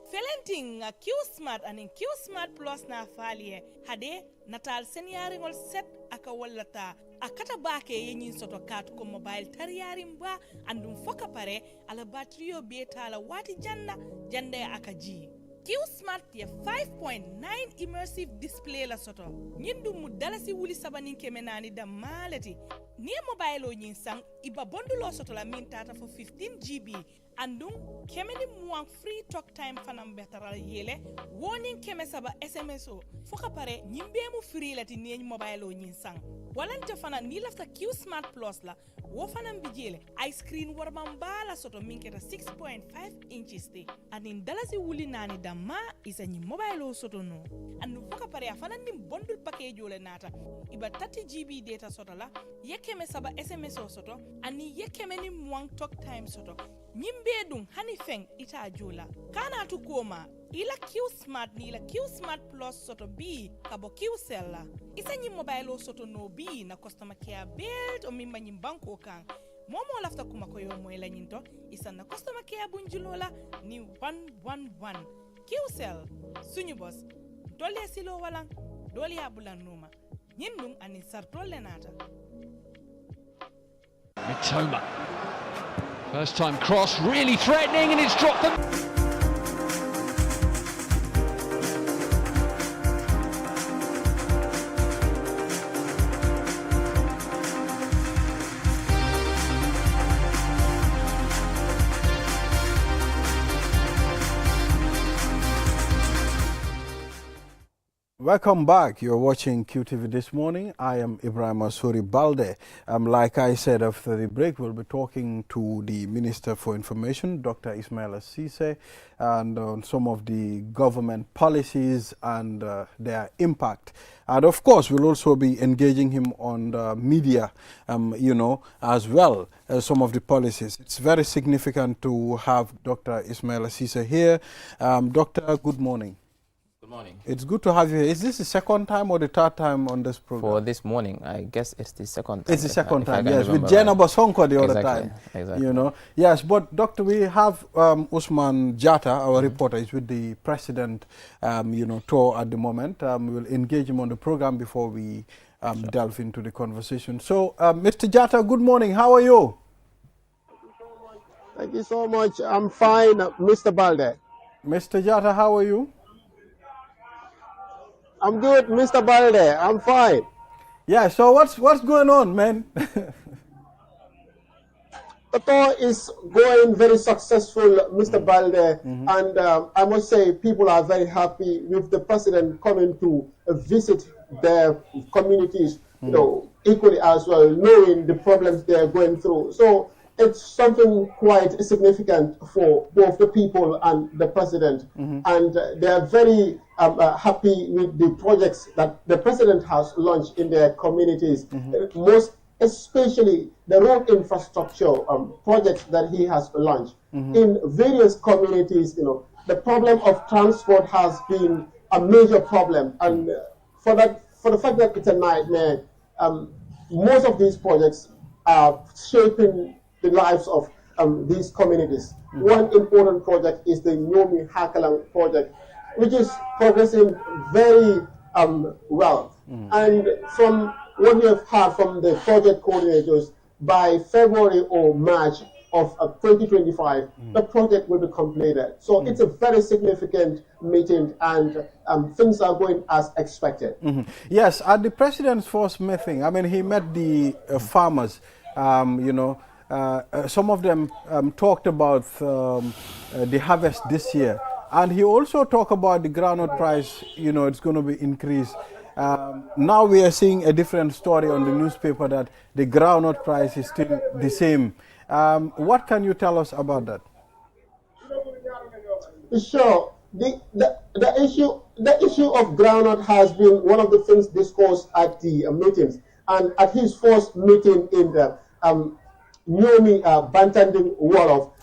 Felenting a Q-Smart anin Q-Smart Plus na faaliye hade natal senyaringol set aka wallata akata bake yenyin soto kat ko mobile tariyarin ba andum foka pare ala batterio beta ala wati janda aka ji Q-Smart ya 5.9 immersive display la soto nyindu mu dalasi wuli sabanin kemenani da malati ni mobile o nyin sang iba bondulo soto la min tata for 15 GB andum kemeni muang free talk time fanam betara yele warning keme saba SMS o foka pare nyimbe mu free lati ni mobile o nyin sang walante fana ni lafta Q-Smart Plus la wo fanam bijele ice screen warman bala soto minketa 6.5 inches te anin dalasi wuli nani damma isa nyi mobile o soto no andu foka pare afana nim bundle package ole nata iba 30 GB data soto la yekeme saba SMS o soto ani yekeme ni muang talk time soto nyimbe dum hani feng ita jola kana tu koma ila Q-Smart ni ila Q-Smart Plus soto B kabo Q-Cell la isa nyi mobile o soto no B na customer care belt o mimba nyi banko kan momo lafta kuma ko yo moy la nyinto isa na customer care bunjulola ni 111 Q-Cell suñu boss dole silo wala dole abulan numa nyindum ani sartolle nata Mitoma. First time cross, really threatening, and it's dropped them. Welcome back. You're watching QTV This Morning. I am Ibrahim Asuri Balde. Like I said, after the break, we'll be talking to the Minister for Information, Dr. Ismaila Ceesay, and on some of the government policies and their impact. And of course, we'll also be engaging him on the media, as well as some of the policies. It's very significant to have Dr. Ismaila Ceesay here. Doctor, good morning. Good morning. It's good to have you here. Is this the second time or the third time on this program? For this morning, I guess it's the second time. It's the second time, yes, with Jenna Bosonko the other time. Exactly. Yes, but Doctor, we have Usman Jata, our reporter, is with the president, tour at the moment. We'll engage him on the program before we delve into the conversation. So, Mr. Jata, good morning. How are you? Thank you so much. I'm fine, Mr. Balde. Mr. Jata, how are you? I'm good, Mr. Balde. I'm fine. Yeah, so what's going on, man? The tour is going very successful, Mr. Balde, and I must say people are very happy with the president coming to visit their communities, equally as well, knowing the problems they are going through. So it's something quite significant for both the people and the president, and they are very happy with the projects that the president has launched in their communities, most especially the road infrastructure projects that he has launched in various communities. The problem of transport has been a major problem, and for the fact that it's a nightmare, most of these projects are shaping the lives of these communities. One important project is the Nyomi Hakalang project, which is progressing very well. And from what we have heard from the project coordinators, by February or March of 2025, the project will be completed. So it's a very significant meeting, and things are going as expected. Yes, at the president's first meeting, he met the farmers, some of them talked about the harvest this year. And he also talked about the groundnut price, you know, it's going to be increased. Now we are seeing a different story on the newspaper that the groundnut price is still the same. What can you tell us about that? Sure. The issue of groundnut has been one of the things discussed at the meetings. And at his first meeting in the Nyomi Bantanding Wolof,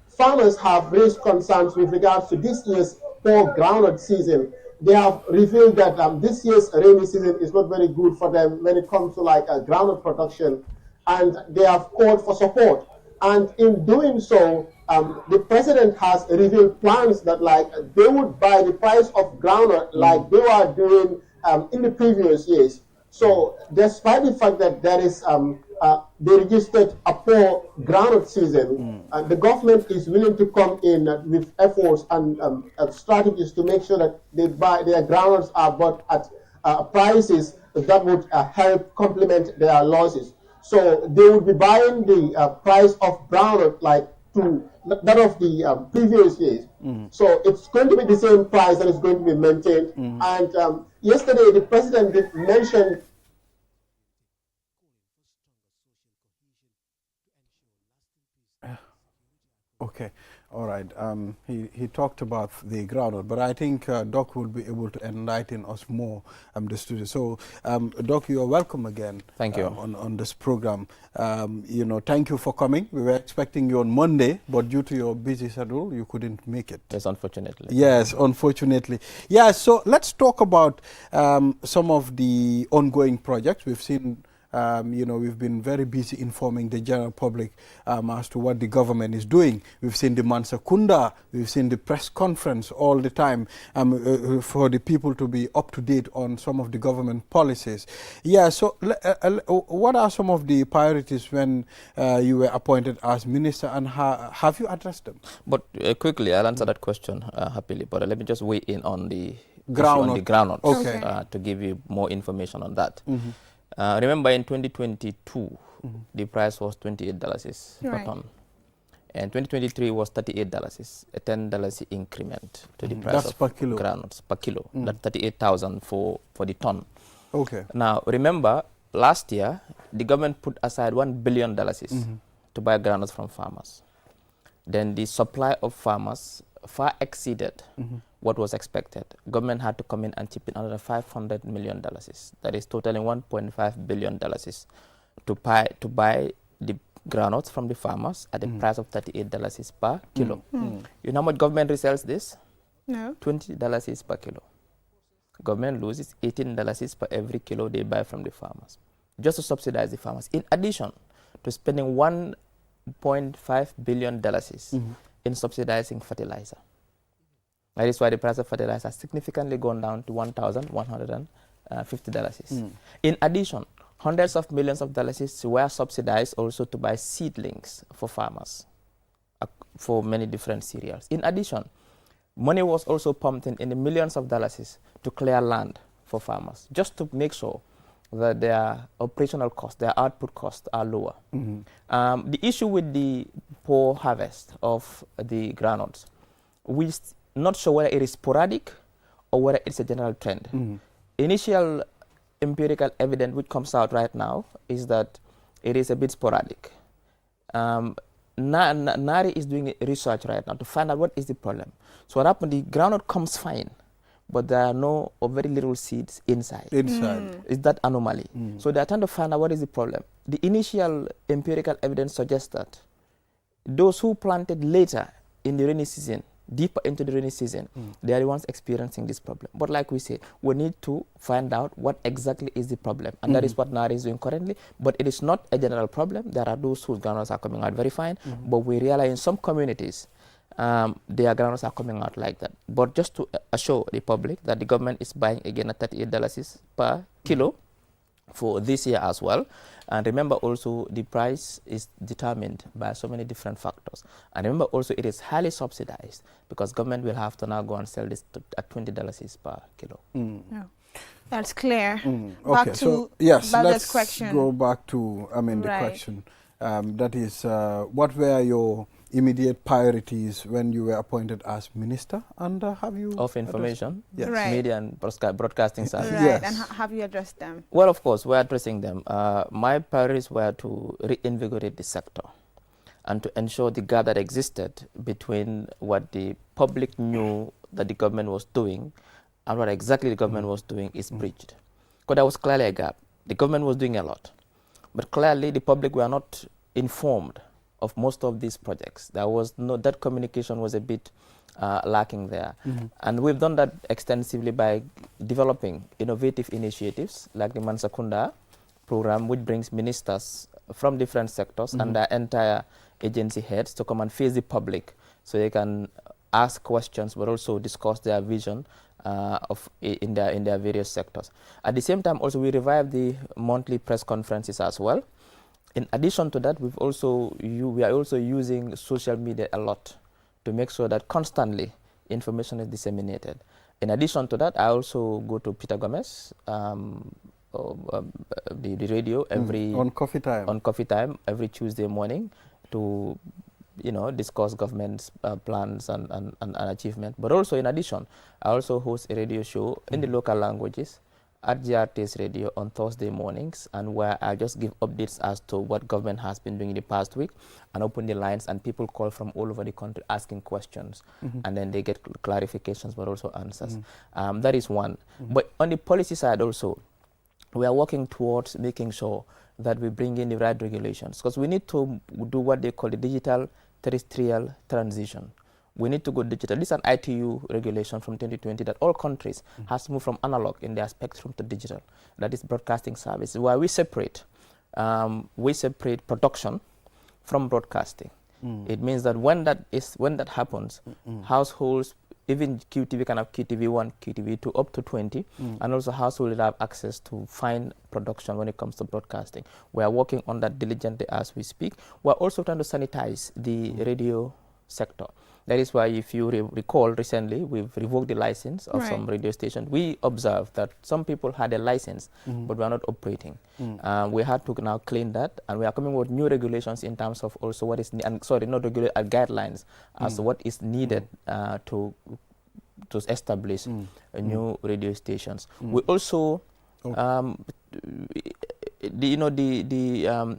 farmers have raised concerns with regards to this year's poor groundnut season. They have revealed that this year's rainy season is not very good for them when it comes to like groundnut production, and they have called for support. And in doing so, the president has revealed plans that like they would buy the price of groundnut like they were doing in the previous years. So despite the fact that there is they registered a poor groundnut season, the government is willing to come in with efforts and strategies to make sure that they buy their groundnuts are bought at prices that would help complement their losses. So they would be buying the price of groundnut like to that of the previous years. So it's going to be the same price that is going to be maintained. And yesterday the president did mention Okay, all right. He talked about the groundnut, but I think Doc will be able to enlighten us more the studio. So, Doc, you are welcome again. Thank you. On this program. You know, thank you for coming. We were expecting you on Monday, but due to your busy schedule, you couldn't make it. Yes, unfortunately. Yes, unfortunately. Yeah, so let's talk about some of the ongoing projects. We've seen you know, we've been very busy informing the general public as to what the government is doing. We've seen the Mansa Kunda, we've seen the press conference all the time for the people to be up to date on some of the government policies. Yeah, so what are some of the priorities when you were appointed as minister, and have you addressed them? But quickly, I'll answer that question happily, but let me just weigh in on the groundnut Okay. To give you more information on that. Remember in 2022, the price was $28 per ton. And 2023 was $38, a $10 increment to the price of groundnuts per kilo. That's 38,000 for the ton. Okay. Now, remember, last year, the government put aside $1 billion to buy groundnuts from farmers. Then the supply of farmers far exceeded what was expected. Government had to come in and chip in another $500 million. That is totaling $1.5 billion to buy the groundnuts from the farmers at the price of $38 per kilo. You know how much government resells this? No. $20 per kilo. Government loses $18 per every kilo they buy from the farmers, just to subsidize the farmers, in addition to spending $1.5 billion in subsidizing fertilizer. That is why the price of fertilizer has significantly gone down to $1,150. In addition, hundreds of millions of dollars were subsidized also to buy seedlings for farmers for many different cereals. In addition, money was also pumped in the millions of dollars to clear land for farmers, just to make sure that their operational costs, their output costs are lower. The issue with the poor harvest of the groundnuts, we're not sure whether it is sporadic or whether it's a general trend. Initial empirical evidence which comes out right now is that it is a bit sporadic. NARI is doing research right now to find out what is the problem. So what happened, the groundnut comes fine, but there are no or very little seeds inside. Is that anomaly? So they are trying to find out what is the problem. The initial empirical evidence suggests that those who planted later in the rainy season, deeper into the rainy season, they are the ones experiencing this problem. But like we said, we need to find out what exactly is the problem. And that is what NARI is doing currently. But it is not a general problem. There are those whose groundnuts are coming out very fine. But we realize in some communities, their groundnuts are coming out like that. But just to assure the public that the government is buying again at $38 per kilo for this year as well. And remember also, the price is determined by so many different factors. And remember also, it is highly subsidized because government will have to now go and sell this at $20 per kilo. Yeah. That's clear. Okay, so yes, let's go back to, the question. That is, what were your immediate priorities when you were appointed as minister, and have you of information, yes. Right. media and broadcasting service? Right, Yes. and have you addressed them? Well, of course, we're addressing them. My priorities were to reinvigorate the sector and to ensure the gap that existed between what the public knew that the government was doing and what exactly the government was doing is breached. Because there was clearly a gap. The government was doing a lot, but clearly the public were not informed of most of these projects. There was that communication was a bit lacking there. And we've done that extensively by developing innovative initiatives like the Mansakunda program, which brings ministers from different sectors and their entire agency heads to come and face the public so they can ask questions but also discuss their vision in their various sectors. At the same time, also we revived the monthly press conferences as well. In addition to that, we are also using social media a lot to make sure that constantly information is disseminated. In addition to that, I also go to Peter Gomez, the radio on Coffee Time every Tuesday morning to discuss government's plans and achievement. But also in addition, I also host a radio show in the local languages at GRT's radio on Thursday mornings, and where I just give updates as to what government has been doing in the past week and open the lines, and people call from all over the country asking questions, and then they get clarifications but also answers. That is one. But on the policy side also, we are working towards making sure that we bring in the right regulations, because we need to do what they call the digital terrestrial transition. We need to go digital. This is an ITU regulation from 2020 that all countries has to move from analog in their spectrum to digital. That is broadcasting service, where we separate production from broadcasting. It means that when that happens, households, even QTV can have QTV1, QTV2, up to 20, and also households have access to fine production when it comes to broadcasting. We are working on that diligently as we speak. We're also trying to sanitize the radio sector. That is why, if you recall, recently we've revoked the license of some radio stations. We observed that some people had a license, but were not operating. We had to now clean that, and we are coming with new regulations in terms of also what is, guidelines as to what is needed to establish new radio stations. We also, the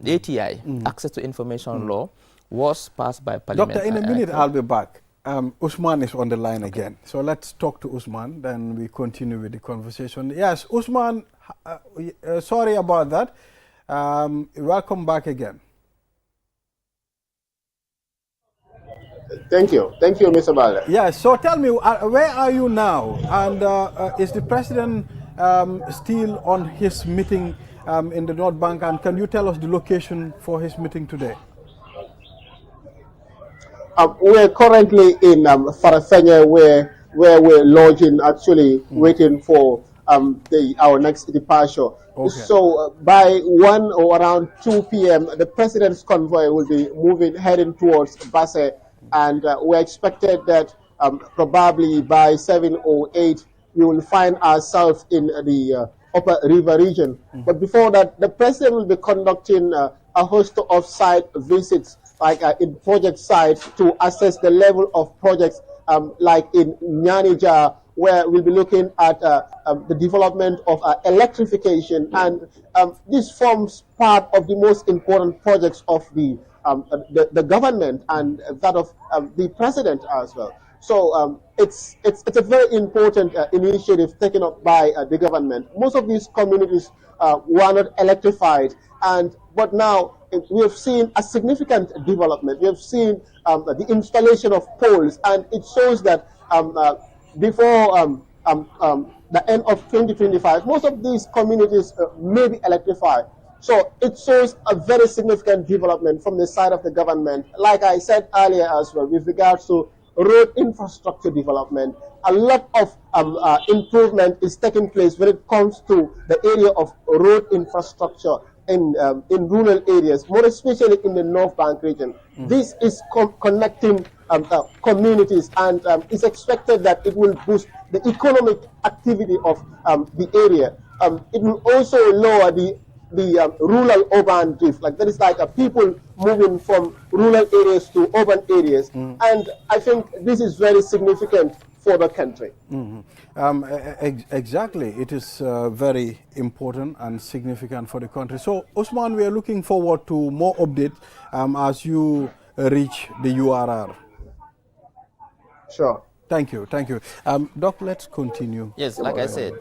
ATI, Access to Information Law, was passed by Parliament. Doctor, in a minute I'll be back. Usman is on the line again. So let's talk to Usman, then we continue with the conversation. Yes, Usman, sorry about that. Welcome back again. Thank you. Thank you, Mr. Balde. Yes, so tell me, where are you now? And is the president still on his meeting in the North Bank? And can you tell us the location for his meeting today? We're currently in Farafenni, where we're lodging, actually waiting for our next departure. Okay. So by 1 or around 2 p.m., the president's convoy will be heading towards Basse, and we're expected that probably by 7 or 8, we will find ourselves in the Upper River region. But before that, the president will be conducting a host of site visits, like in project sites, to assess the level of projects, like in Nyanija, where we'll be looking at the development of electrification, and this forms part of the most important projects of the government and that of the president as well. So it's a very important initiative taken up by the government. Most of these communities were not electrified, but now we have seen a significant development. We have seen the installation of poles, and it shows that before the end of 2025, most of these communities may be electrified. So it shows a very significant development from the side of the government. Like I said earlier as well, with regards to road infrastructure development, a lot of improvement is taking place when it comes to the area of road infrastructure in rural areas, more especially in the North Bank region. This is connecting communities, and it's expected that it will boost the economic activity of the area. It will also lower the the rural-urban drift. Like that is like people moving from rural areas to urban areas, and I think this is very significant for the country. Exactly, it is very important and significant for the country. So, Usman, we are looking forward to more updates as you reach the URR. Sure. Thank you, thank you. Doc, let's continue. Yes, like I said,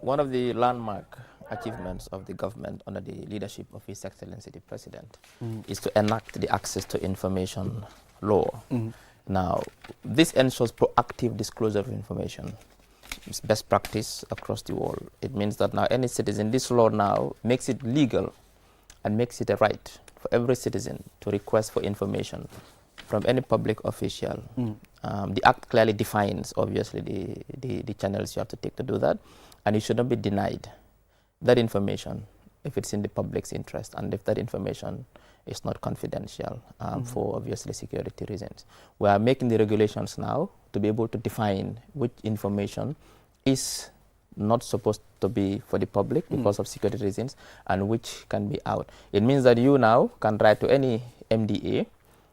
one of the landmark achievements of the government under the leadership of His Excellency the President is to enact the Access to Information law. Now, this ensures proactive disclosure of information. It's best practice across the world. It means that now any citizen, this law now makes it legal and makes it a right for every citizen to request for information from any public official. The Act clearly defines, obviously, the channels you have to take to do that, and you should not be denied that information if it's in the public's interest and if that information is not confidential for obviously security reasons. We are making the regulations now to be able to define which information is not supposed to be for the public because of security reasons and which can be out. It means that you now can write to any MDA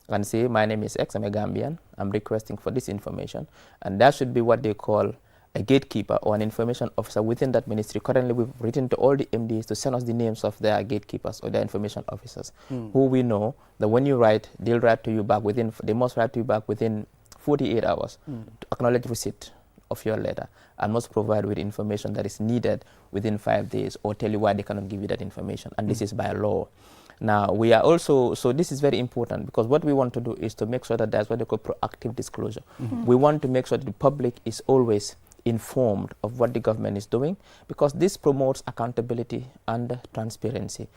and say, my name is X, I'm a Gambian, I'm requesting for this information, and that should be what they call a gatekeeper or an information officer within that ministry. Currently, we've written to all the MDs to send us the names of their gatekeepers or their information officers, who we know that when you write, they'll write to you back within, they must write to you back within 48 hours to acknowledge receipt of your letter and must provide with information that is needed within 5 days or tell you why they cannot give you that information. And this is by law. Now, we are also, so this is very important because what we want to do is to make sure that there's what they call proactive disclosure. We want to make sure that the public is always informed of what the government is doing because this promotes accountability and transparency.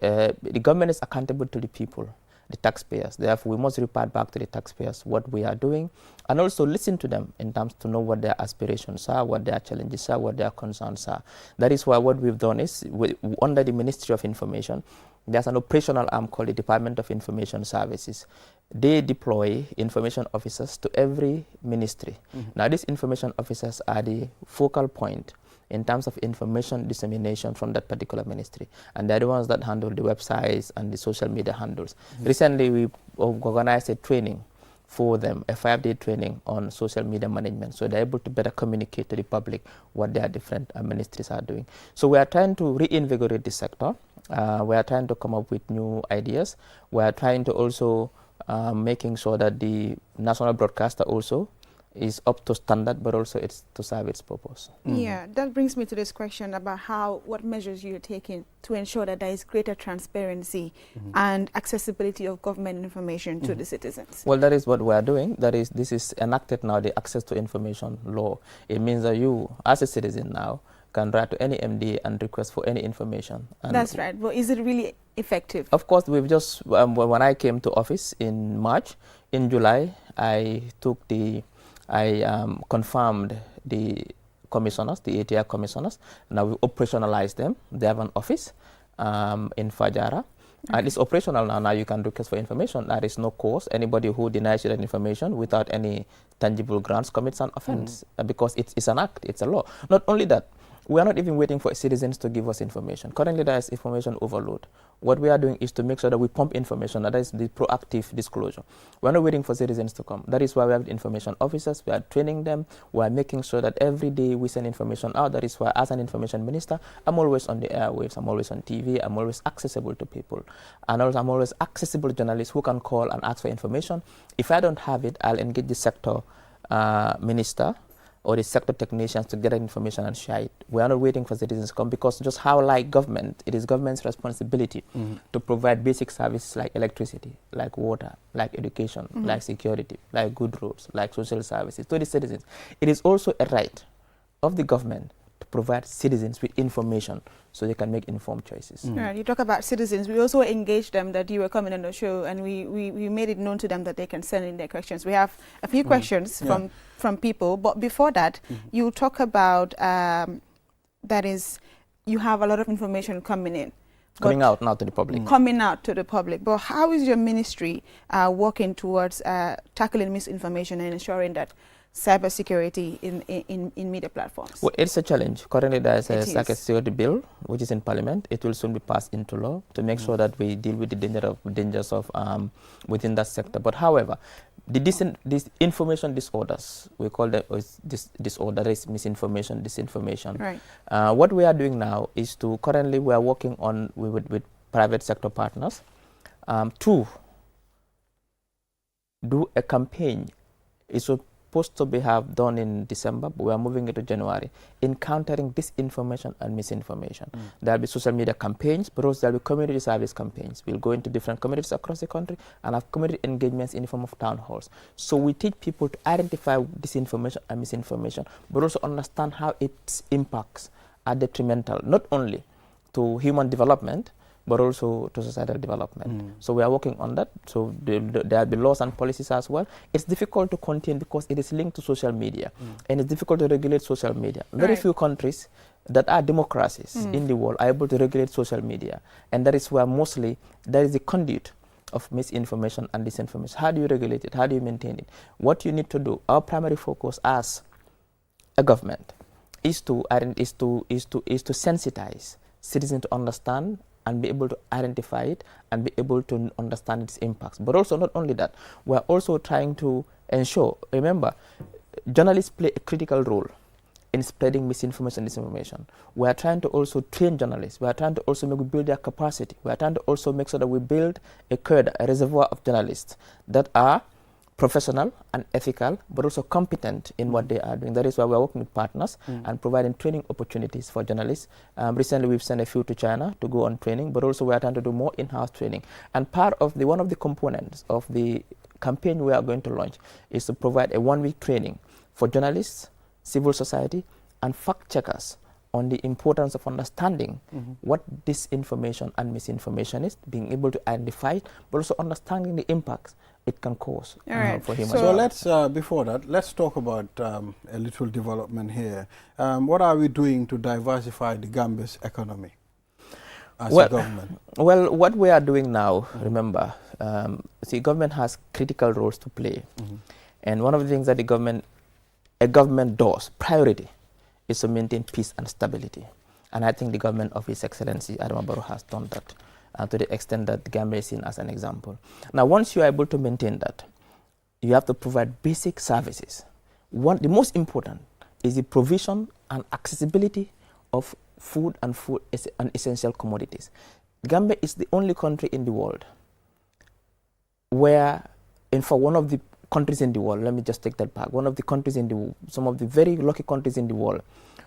The government is accountable to the people, the taxpayers. Therefore, we must report back to the taxpayers what we are doing and also listen to them in terms to know what their aspirations are, what their challenges are, what their concerns are. That is why what we've done is, under the Ministry of Information, there's an operational arm called the Department of Information Services. They deploy information officers to every ministry. Now, these information officers are the focal point in terms of information dissemination from that particular ministry. And they're the ones that handle the websites and the social media handles. Recently, we organized a training for them, a 5-day training on social media management, so they're able to better communicate to the public what their different ministries are doing. So we are trying to reinvigorate this sector. We are trying to come up with new ideas. We are trying to also making sure that the national broadcaster also is up to standard, but also it's to serve its purpose. Yeah, that brings me to this question about what measures you're taking to ensure that there is greater transparency and accessibility of government information to the citizens. Well, that is what we are doing. This is enacted now, the Access to Information law. It means that you, as a citizen now, can write to any MD and request for any information. And that's right. But is it really effective? Of course, we've just, when I came to office in March, in July, I confirmed the commissioners, the ATI commissioners. Now we operationalize them. They have an office in Fajara. And it's operational now. Now you can request for information. There is no cost. Anybody who denies you that information without any tangible grounds commits an offense because it's an act, it's a law. Not only that, we are not even waiting for citizens to give us information. Currently, there is information overload. What we are doing is to make sure that we pump information. That is the proactive disclosure. We are not waiting for citizens to come. That is why we have the information officers. We are training them. We are making sure that every day we send information out. That is why, as an information minister, I'm always on the airwaves. I'm always on TV. I'm always accessible to people. And also, I'm always accessible to journalists who can call and ask for information. If I don't have it, I'll engage the sector minister or the sector technicians to get information and share it. We are not waiting for citizens to come because just how like government, it is government's responsibility to provide basic services like electricity, like water, like education, like security, like good roads, like social services to the citizens. It is also a right of the government to provide citizens with information so they can make informed choices. Right, you talk about citizens. We also engaged them that you were coming on the show, and we made it known to them that they can send in their questions. We have a few questions from people, but before that, you talk about that is, you have a lot of information coming in. Coming out now to the public. Coming out to the public. But how is your ministry working towards tackling misinformation and ensuring that cybersecurity in media platforms? Well, it's a challenge. Currently, there is a It is. cybersecurity bill which is in Parliament. It will soon be passed into law to make sure that we deal with the dangers of within that sector. But however, these information disorders, we call them disorder is misinformation, disinformation. Right. What we are doing now is currently we are working on with private sector partners to do a campaign. It's supposed to be done in December, but we are moving it to January, in countering disinformation and misinformation. There will be social media campaigns, but also there will be community service campaigns. We'll go into different communities across the country and have community engagements in the form of town halls. So we teach people to identify disinformation and misinformation, but also understand how its impacts are detrimental, not only to human development, but also to societal development. So we are working on that. So there will be laws and policies as well. It's difficult to contain because it is linked to social media, and it's difficult to regulate social media. Very few countries that are democracies in the world are able to regulate social media, and that is where mostly there is the conduit of misinformation and disinformation. How do you regulate it? How do you maintain it? What you need to do, our primary focus as a government is to sensitize citizens to understand and be able to identify it and be able to understand its impacts. But also, not only that, we're also trying to ensure, remember, journalists play a critical role in spreading misinformation and disinformation. We are trying to also train journalists. We are trying to also build their capacity. We are trying to also make sure that we build a reservoir of journalists that are professional and ethical, but also competent in what they are doing. That is why we are working with partners and providing training opportunities for journalists. Recently, we've sent a few to China to go on training, but also we are trying to do more in-house training. And one of the components of the campaign we are going to launch is to provide a one-week training for journalists, civil society, and fact-checkers on the importance of understanding what disinformation and misinformation is, being able to identify it, but also understanding the impacts it can cause for humans. So let's, before that, let's talk about a little development here. What are we doing to diversify the Gambia's economy as a government? Well, what we are doing now, remember, government has critical roles to play. And one of the things that a government does, priority, is to maintain peace and stability. And I think the government of His Excellency Adama Barrow has done that to the extent that Gambia is seen as an example. Now, once you are able to maintain that, you have to provide basic services. The most important is the provision and accessibility of food and essential commodities. Gambia is the only country in the world where, in fact, one of the countries in the world, let me just take that back, one of the countries in the world, some of the very lucky countries in the world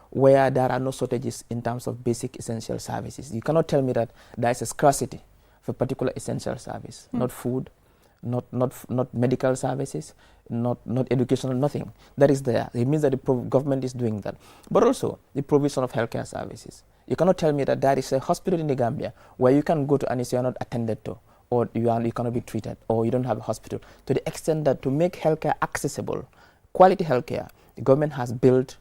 where there are no shortages in terms of basic essential services. You cannot tell me that there is a scarcity for a particular essential service, not food, not medical services, not educational, nothing. That is there. It means that the government is doing that. But also the provision of healthcare services. You cannot tell me that there is a hospital in the Gambia where you can go to and you are not attended to, or you cannot be treated, or you don't have a hospital. To the extent that to make healthcare accessible, quality healthcare, the government has built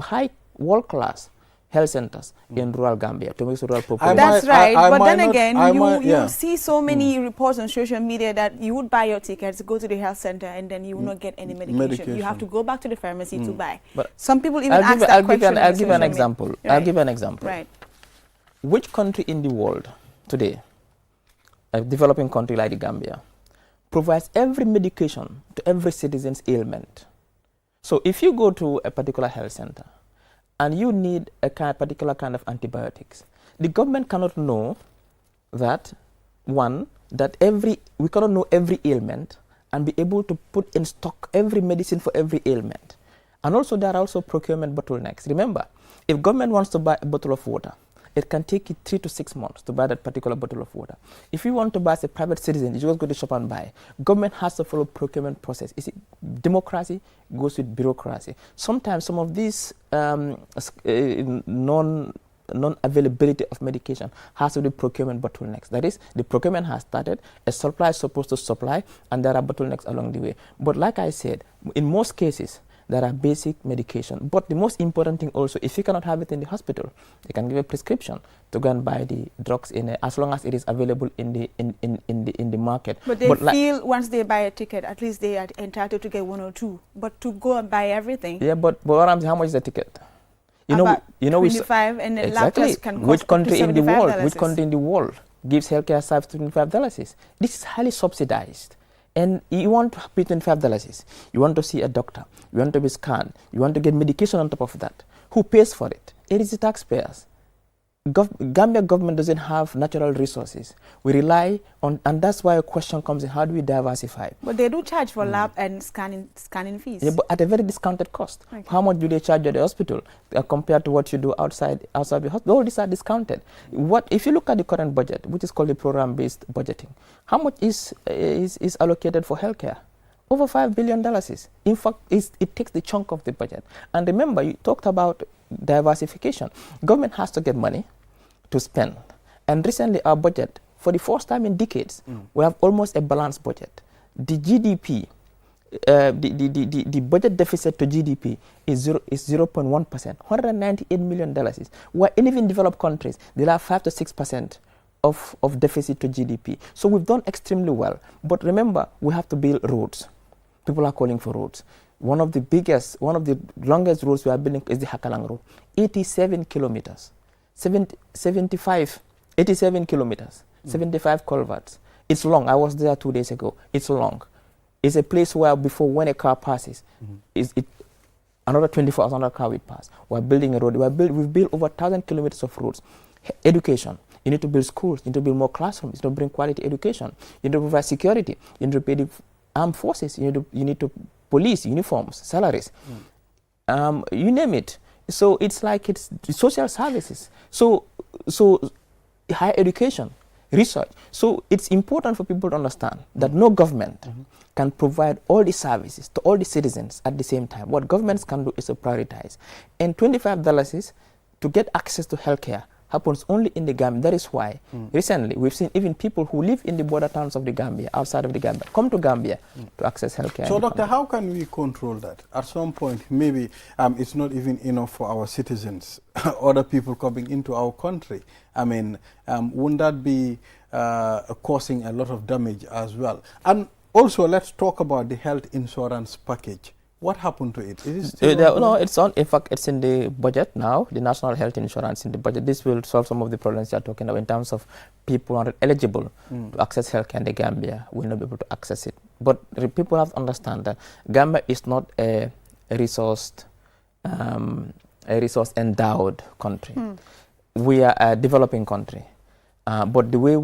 high world-class health centers in rural Gambia to make sure rural population. That's right, but then again, you see so many reports on social media that you would buy your tickets, go to the health center, and then you will not get any medication. You have to go back to the pharmacy to buy. But some people even ask that question. I'll give an example. Right. I'll give an example. Right. Which country in the world today, a developing country like the Gambia, provides every medication to every citizen's ailment? So if you go to a particular health center and you need a particular kind of antibiotics, the government cannot know that, we cannot know every ailment and be able to put in stock every medicine for every ailment. And also there are also procurement bottlenecks. Remember, if government wants to buy a bottle of water, it can take you 3 to 6 months to buy that particular bottle of water. If you want to buy as a private citizen, you just go to the shop and buy. Government has to follow procurement process. Democracy goes with bureaucracy. Sometimes some of these non-availability of medication has to do with procurement bottlenecks. That is, the procurement has started, a supply is supposed to supply, and there are bottlenecks along the way. But like I said, in most cases, there are basic medication. But the most important thing also, if you cannot have it in the hospital, they can give a prescription to go and buy the drugs as long as it is available in the market. But they feel once they buy a ticket, at least they are entitled to get 1 or 2. But to go and buy everything. Yeah, but what I'm saying, how much is the ticket? You know, 25, and then exactly. Can cost Which country in the world? $75. Which country in the world gives healthcare service $25? This is highly subsidized. And you want to pay $25. You want to see a doctor. You want to be scanned. You want to get medication on top of that. Who pays for it? It is the taxpayers. Gambia government doesn't have natural resources. We rely on, and that's why a question comes in: how do we diversify? But they do charge for lab and scanning fees. Yeah, but at a very discounted cost. Okay. How much do they charge at the hospital compared to what you do outside the hospital? All these are discounted. What if you look at the current budget, which is called the program-based budgeting? How much is allocated for healthcare? Over $5 billion. In fact, it takes the chunk of the budget. And remember, you talked about diversification. Government has to get money to spend. And recently, our budget, for the first time in decades, we have almost a balanced budget. The GDP, the budget deficit to GDP is 0.1%, $198 million. Where in even developed countries, they have 5 to 6% of deficit to GDP. So we've done extremely well. But remember, we have to build roads. People are calling for roads. One of the longest roads we are building is the Hakalang Road. 87 kilometers. 87 kilometers. 75 culverts. It's long. I was there 2 days ago. It's long. It's a place where before when a car passes, another 24 hours another car will pass. We're building a road. We've built over 1,000 kilometers of roads. Education. You need to build schools. You need to build more classrooms. You need to bring quality education. You need to provide security. You need to pay the armed forces. You need to police uniforms, salaries. You name it. So it's like it's social services. So higher education, research. So it's important for people to understand that no government can provide all the services to all the citizens at the same time. What governments can do is to prioritize. And $25 is to get access to healthcare happens only in the Gambia. That is why recently we've seen even people who live in the border towns of the Gambia, outside of the Gambia, come to Gambia to access healthcare. So, Doctor, how can we control that? At some point, maybe it's not even enough for our citizens, other people coming into our country. I mean, wouldn't that be causing a lot of damage as well? And also, let's talk about the health insurance package. What happened to it? Is it still no, it's on. In fact, it's in the budget now. The national health insurance in the budget. This will solve some of the problems you are talking about in terms of people who are eligible to access healthcare in the Gambia will not be able to access it. But people have to understand that Gambia is not a resource endowed country. We are a developing country, but the way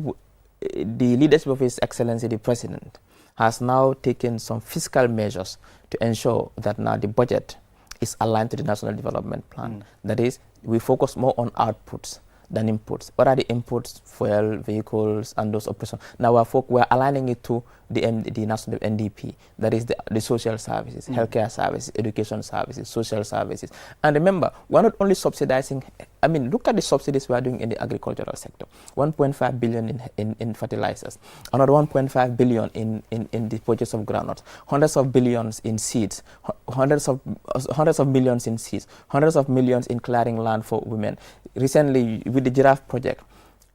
the leadership of His Excellency the President has now taken some fiscal measures to ensure that now the budget is aligned to the National Development Plan. That is, we focus more on outputs than inputs. What are the inputs? Fuel, vehicles, and those operations. Now we're aligning it to the national NDP. That is the social services, healthcare services, education services, social services. And remember, we're not only subsidizing, I mean, look at the subsidies we are doing in the agricultural sector. 1.5 billion in fertilizers, another 1.5 billion in the purchase of groundnuts, hundreds of billions in seeds, hundreds of millions in seeds, hundreds of millions in clearing land for women. Recently, with the Giraffe project,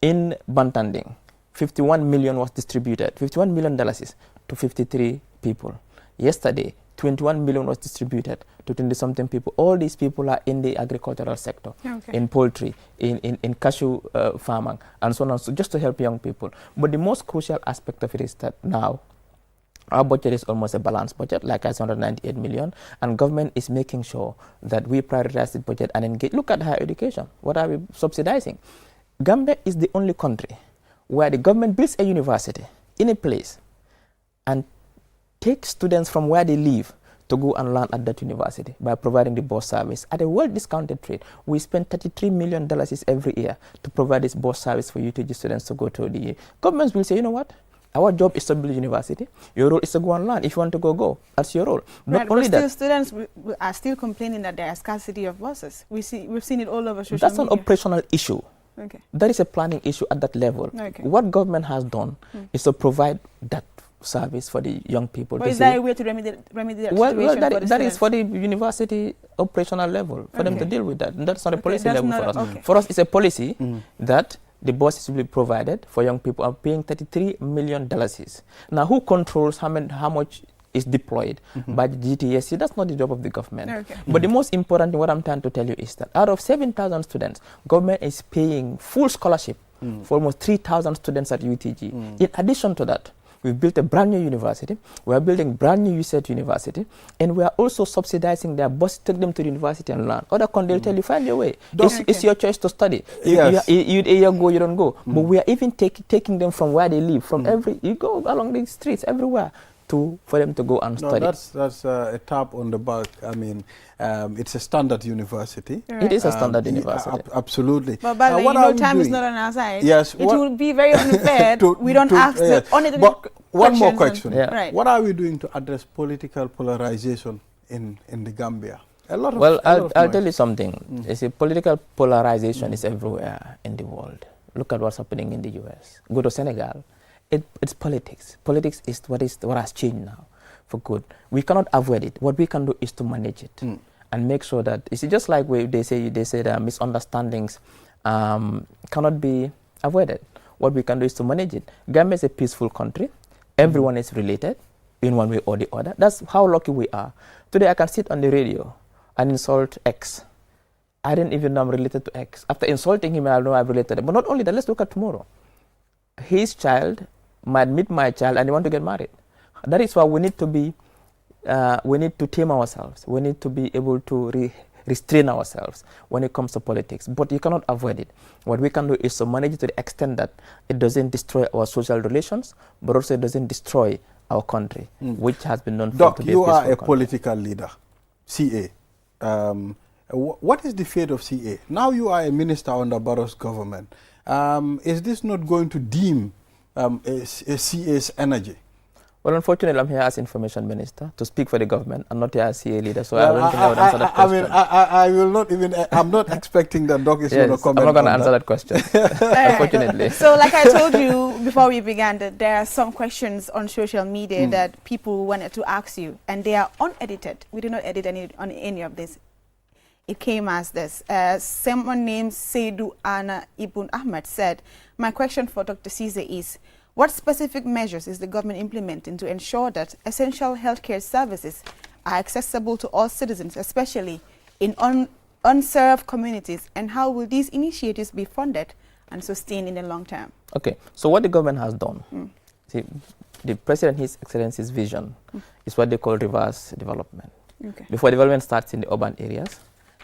in Bantanding, 51 million was distributed, $51 million to 53 people. Yesterday, 21 million was distributed to 20-something people. All these people are in the agricultural sector, in poultry, in cashew farming, and so on, so just to help young people. But the most crucial aspect of it is that now our budget is almost a balanced budget, like I said, 198 million, and government is making sure that we prioritize the budget and engage. Look at higher education. What are we subsidizing? Gambia is the only country where the government builds a university in a place and takes students from where they live to go and learn at that university by providing the bus service at a well-discounted rate. We spend $33 million every year to provide this bus service for UTG students to go to the governments will say, you know what? Our job is to build university. Your role is to go and learn. If you want to go. That's your role. Not only that, students are still complaining that there is scarcity of buses. We've seen it all over social media. That's an operational issue. Okay. That is a planning issue at that level. Okay. What government has done is to provide that service for the young people. But is that a way to remedy that situation that is for the university operational level, for them to deal with that. And that's not a policy level for us. For us, it's a policy that the buses will be provided for young people are paying $33 million. Now, who controls how much is deployed by the GTSC? That's not the job of the government. But the most important thing, what I'm trying to tell you is that out of 7,000 students, government is paying full scholarship for almost 3,000 students at UTG. In addition to that, we've built a brand new university. We are building brand new USET university, and we are also subsidizing their bus to take them to the university and learn. Other countries they'll tell you, find your way. It's your choice to study. Yes. You go, you don't go. But we are even taking them from where they live, from you go along the streets everywhere for them to go and study. That's a tap on the back. I mean, it's a standard university. It is a standard university. Absolutely. But time is not on our side. Yes. It would be very unfair. We don't ask the only one more question. Right. What are we doing to address political polarization in the Gambia? I'll tell you something. You see, political polarization is everywhere in the world. Look at what's happening in the US. Go to Senegal. It's politics. Politics is what has changed now for good. We cannot avoid it. What we can do is to manage it and make sure that it's just like they say that misunderstandings cannot be avoided. What we can do is to manage it. Gambia is a peaceful country. Everyone is related in one way or the other. That's how lucky we are. Today I can sit on the radio and insult X. I didn't even know I'm related to X. After insulting him, I know I'm related to him. But not only that, let's look at tomorrow. His child might meet my child and they want to get married. That is why we need to tame ourselves. We need to be able to restrain ourselves when it comes to politics. But you cannot avoid it. What we can do is to manage it to the extent that it doesn't destroy our social relations, but also it doesn't destroy our country, which has been known Doc, to be you a peaceful are a country. political leader, CA. What is the fate of CA? Now you are a minister under Barrow's government. Is this not going to dim a CA's energy? Well, unfortunately, I'm here as information minister to speak for the government. I'm not here as CA leader, so I don't think I would answer that question. I will not even, I'm not expecting that Doc is going to comment. I'm not going to answer that question, unfortunately. So like I told you before we began, that there are some questions on social media that people wanted to ask you, and they are unedited. We did not edit any of this. It came as this. Someone named Seydu Anna Ibn Ahmed said, my question for Dr. Caesar is, what specific measures is the government implementing to ensure that essential healthcare services are accessible to all citizens, especially in unserved communities, and how will these initiatives be funded and sustained in the long term? Okay, so what the government has done, see, the President, His Excellency's vision is what they call reverse development. Before development starts in the urban areas,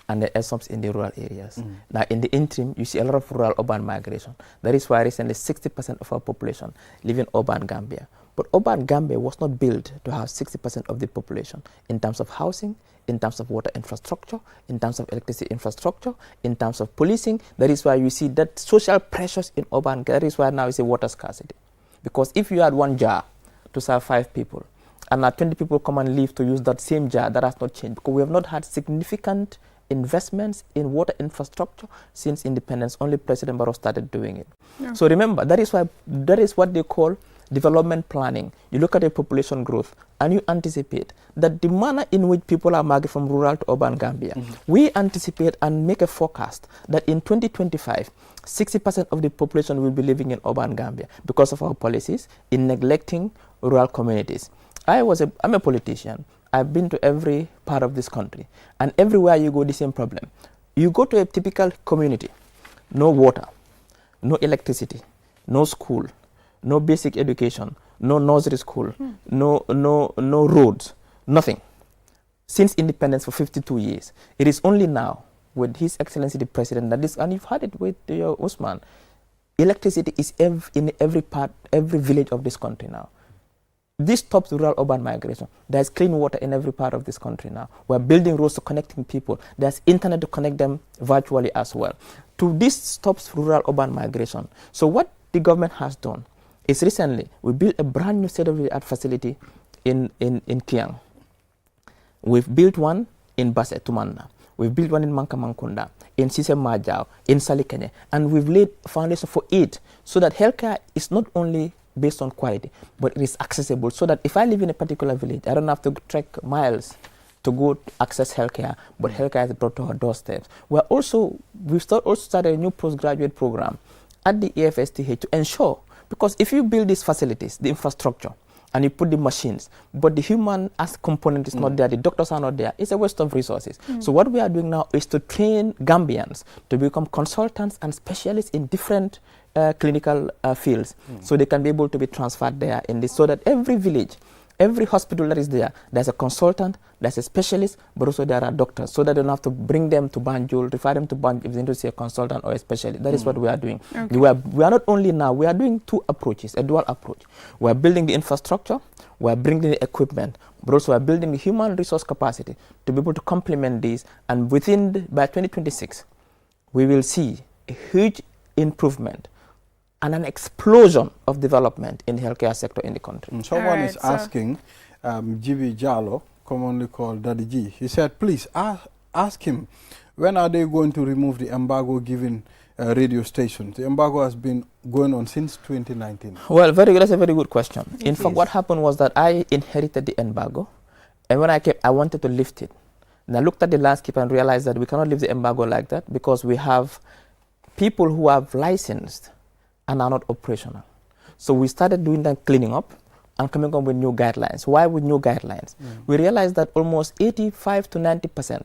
and the ESOPs in the rural areas. Now, in the interim, you see a lot of rural-urban migration. That is why recently 60% of our population live in urban Gambia. But urban Gambia was not built to have 60% of the population in terms of housing, in terms of water infrastructure, in terms of electricity infrastructure, in terms of policing. That is why you see that social pressures in urban, that is why now you see water scarcity. Because if you had one jar to serve 5 people, and now 20 people come and leave to use that same jar, that has not changed, because we have not had significant investments in water infrastructure since independence. Only President Barrow started doing it. So remember, that is what they call development planning. You look at the population growth and you anticipate that the manner in which people are migrating from rural to urban Gambia. We anticipate and make a forecast that in 2025, 60% of the population will be living in urban Gambia because of our policies in neglecting rural communities. I'm a politician. I've been to every part of this country, and everywhere you go, the same problem. You go to a typical community, no water, no electricity, no school, no basic education, no nursery school, no roads, nothing. Since independence for 52 years. It is only now, with His Excellency the President, that this, and you've had it with Usman, electricity is in every part, every village of this country now. This stops rural-urban migration. There's clean water in every part of this country now. We're building roads to connecting people. There's internet to connect them virtually as well. This stops rural-urban migration. So what the government has done is recently we built a brand new state-of-the-art facility in Kiang. We've built one in Basse Tumanda. We've built one in Mankamankunda, in Sise Majao, in Salikene, and we've laid a foundation for it so that healthcare is not only based on quality, but it is accessible so that if I live in a particular village, I don't have to trek miles to go to access healthcare, but healthcare is brought to our doorsteps. We've also started a new postgraduate program at the EFSTH to ensure, because if you build these facilities, the infrastructure, and you put the machines, but the human as component is not there, the doctors are not there, it's a waste of resources. So what we are doing now is to train Gambians to become consultants and specialists in different clinical fields, so they can be able to be transferred there in this, so that every village, every hospital that is there, there's a consultant, there's a specialist, but also there are doctors, so that they don't have to bring them to Banjul, refer them to Banjul if they need to see a consultant or a specialist. That is what we are doing. Okay. We are not only now, we are doing two approaches, a dual approach. We are building the infrastructure, we are bringing the equipment, but also we are building the human resource capacity to be able to complement these, and by 2026, we will see a huge improvement and an explosion of development in the healthcare sector in the country. Someone is asking, Jibi Jallo, commonly called Daddy G, he said, please ask him, when are they going to remove the embargo given radio stations? The embargo has been going on since 2019. Well, that's a very good question. In fact, what happened was that I inherited the embargo, and when I came, I wanted to lift it. And I looked at the landscape and realized that we cannot lift the embargo like that, because we have people who have licensed and are not operational. So we started doing that cleaning up and coming up with new guidelines. Why with new guidelines? We realized that almost 85 to 90%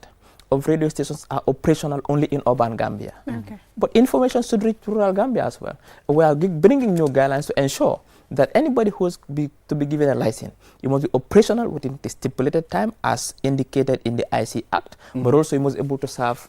of radio stations are operational only in urban Gambia. But information should reach rural Gambia as well. We are bringing new guidelines to ensure that anybody who is to be given a license, you must be operational within the stipulated time as indicated in the IC Act, but also you must be able to serve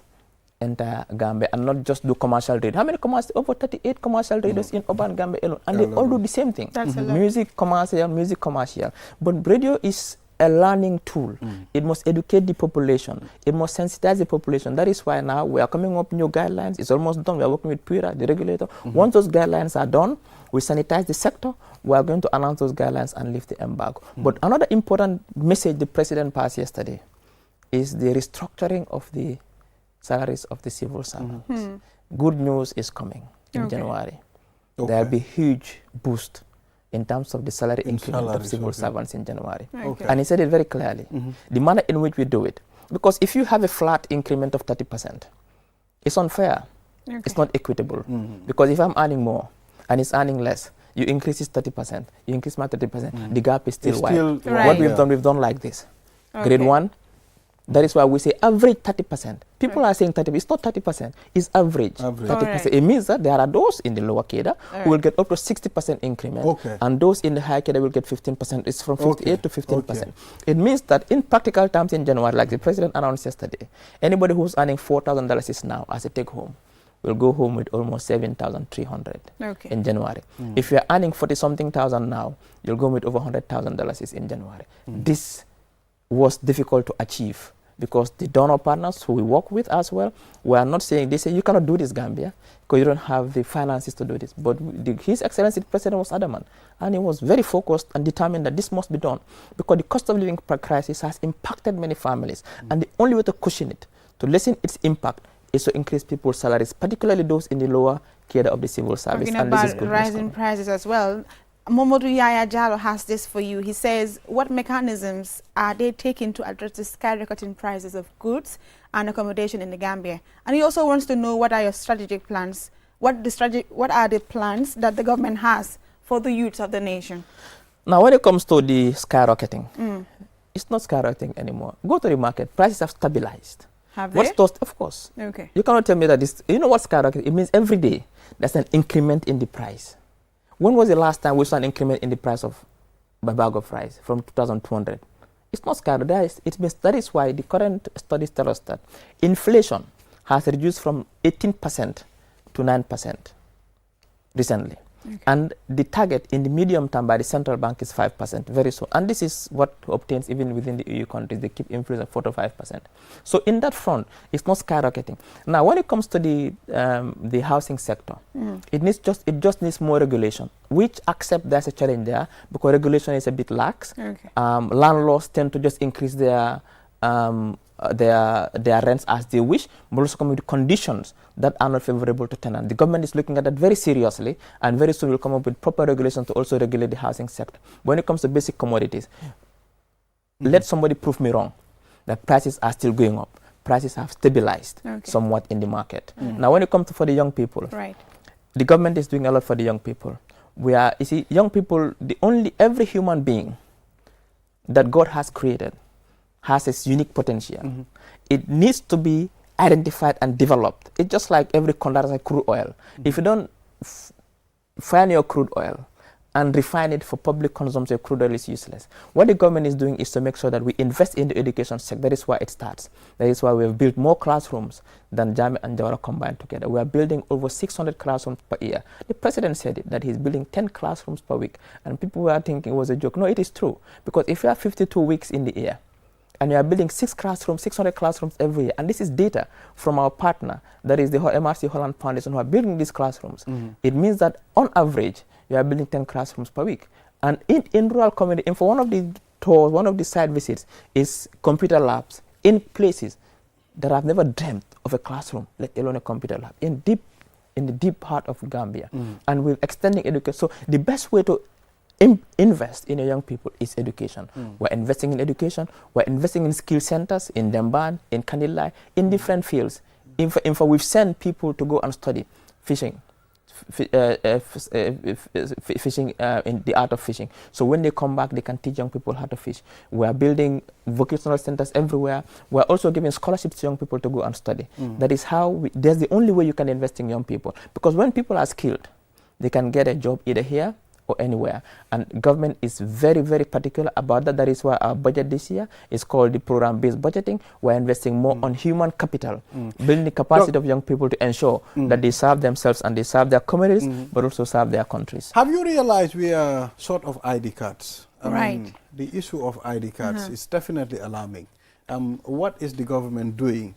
entire Gambia and not just do commercial radio. How many commercial? Over 38 commercial radios in urban Gambia alone, and they all do the same thing. Music commercial. But radio is a learning tool. It must educate the population. It must sensitize the population. That is why now we are coming up with new guidelines. It's almost done. We are working with PIRA, the regulator. Once those guidelines are done, we sanitize the sector. We are going to announce those guidelines and lift the embargo. But another important message the president passed yesterday is the restructuring of the salaries of the civil servants. Good news is coming in January. There will be huge boost in terms of the salary increment of civil servants in January. And he said it very clearly. The manner in which we do it. Because if you have a flat increment of 30%, it's unfair. It's not equitable. Because if I'm earning more and it's earning less, you increase it 30%, you increase my 30%, the gap is still wide. What we've done like this. Grade 1, that is why we say average 30%. People are saying 30%. It's not 30%. It's average. 30%. It means that there are those in the lower cadre who will get up to 60% increment, and those in the higher cadre will get 15%. It's from 58 to 15%. It means that in practical terms in January, like the president announced yesterday, anybody who's earning $4,000 is now as a take-home will go home with almost 7,300 in January. If you're earning 40-something thousand now, you'll go with over $100,000 in January. This was difficult to achieve, because the donor partners who we work with as well, we are not saying, they say you cannot do this, Gambia, because you don't have the finances to do this. But His Excellency the President was adamant, and he was very focused and determined that this must be done, because the cost of living crisis has impacted many families, and the only way to cushion it, to lessen its impact, is to increase people's salaries, particularly those in the lower cadre of the civil service. Talking about rising prices as well, Momodu Yaya Jallo has this for you. He says, what mechanisms are they taking to address the skyrocketing prices of goods and accommodation in the Gambia? And he also wants to know, what are your strategic plans? What are the plans that the government has for the youths of the nation? Now, when it comes to the skyrocketing, it's not skyrocketing anymore. Go to the market. Prices have stabilized. Have they? Of course. You cannot tell me that this, you know what skyrocketing? It means every day there's an increment in the price. When was the last time we saw an increment in the price of a bag of rice from 2,200? It's not skyrocketing. That is why the current studies tell us that inflation has reduced from 18% to 9% recently. And the target in the medium term by the central bank is 5% very soon. And this is what obtains even within the EU countries. They keep inflation at 4 to 5%. So in that front, it's not skyrocketing. Now, when it comes to the housing sector, it just needs more regulation, which accept there's a challenge there, because regulation is a bit lax. Landlords tend to just increase their their rents as they wish, but also come with conditions that are not favorable to tenants. The government is looking at that very seriously, and very soon will come up with proper regulations to also regulate the housing sector. When it comes to basic commodities, let somebody prove me wrong that prices are still going up. Prices have stabilized somewhat in the market. Now, when it comes to for the young people, the government is doing a lot for the young people. You see, young people, every human being that God has created has its unique potential. It needs to be identified and developed. It's just like every conductor like crude oil. If you don't find your crude oil and refine it for public consumption, crude oil is useless. What the government is doing is to make sure that we invest in the education sector. That is why it starts. That is why we have built more classrooms than Jammeh and Jawara combined together. We are building over 600 classrooms per year. The president said it, that he's building 10 classrooms per week. And people were thinking it was a joke. No, it is true. Because if you have 52 weeks in the year, and you are building 600 classrooms every year, and this is data from our partner, that is the MRC Holland Foundation, who are building these classrooms. It means that on average, you are building 10 classrooms per week. And in rural community, and for one of the tours, one of the site visits is computer labs in places that I've never dreamt of a classroom, let alone a computer lab, in the deep heart of Gambia. And we're extending education. So the best way to invest in young people is education. We're investing in education. We're investing in skill centers in Demban, in Kanilai, in different fields. In fact, we've sent people to go and study fishing, fishing in the art of fishing. So when they come back, they can teach young people how to fish. We are building vocational centers everywhere. We're also giving scholarships to young people to go and study. That is how that's the only way you can invest in young people. Because when people are skilled, they can get a job either here or anywhere. And government is very, very particular about that. That is why our budget this year is called the program-based budgeting. We're investing more on human capital, building the capacity of young people to ensure that they serve themselves and they serve their communities, but also serve their countries. Have you realized we are sort of ID cards? I mean, the issue of ID cards is definitely alarming. What is the government doing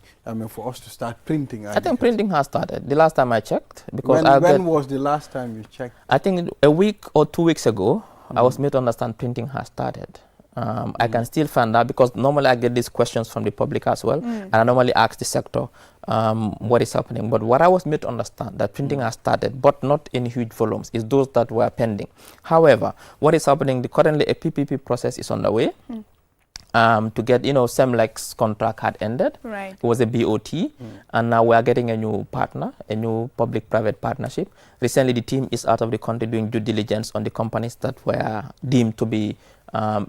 for us to start printing ID I think printing has started. The last time I checked. Because when was the last time you checked? I think a week or 2 weeks ago, I was made to understand printing has started. I can still find out because normally I get these questions from the public as well. And I normally ask the sector what is happening. But what I was made to understand that printing has started, but not in huge volumes, is those that were pending. However, what is happening, currently a PPP process is on the way. To get, SEMLEC's contract had ended. It was a BOT, and now we are getting a new partner, a new public-private partnership. Recently, the team is out of the country doing due diligence on the companies that were deemed to be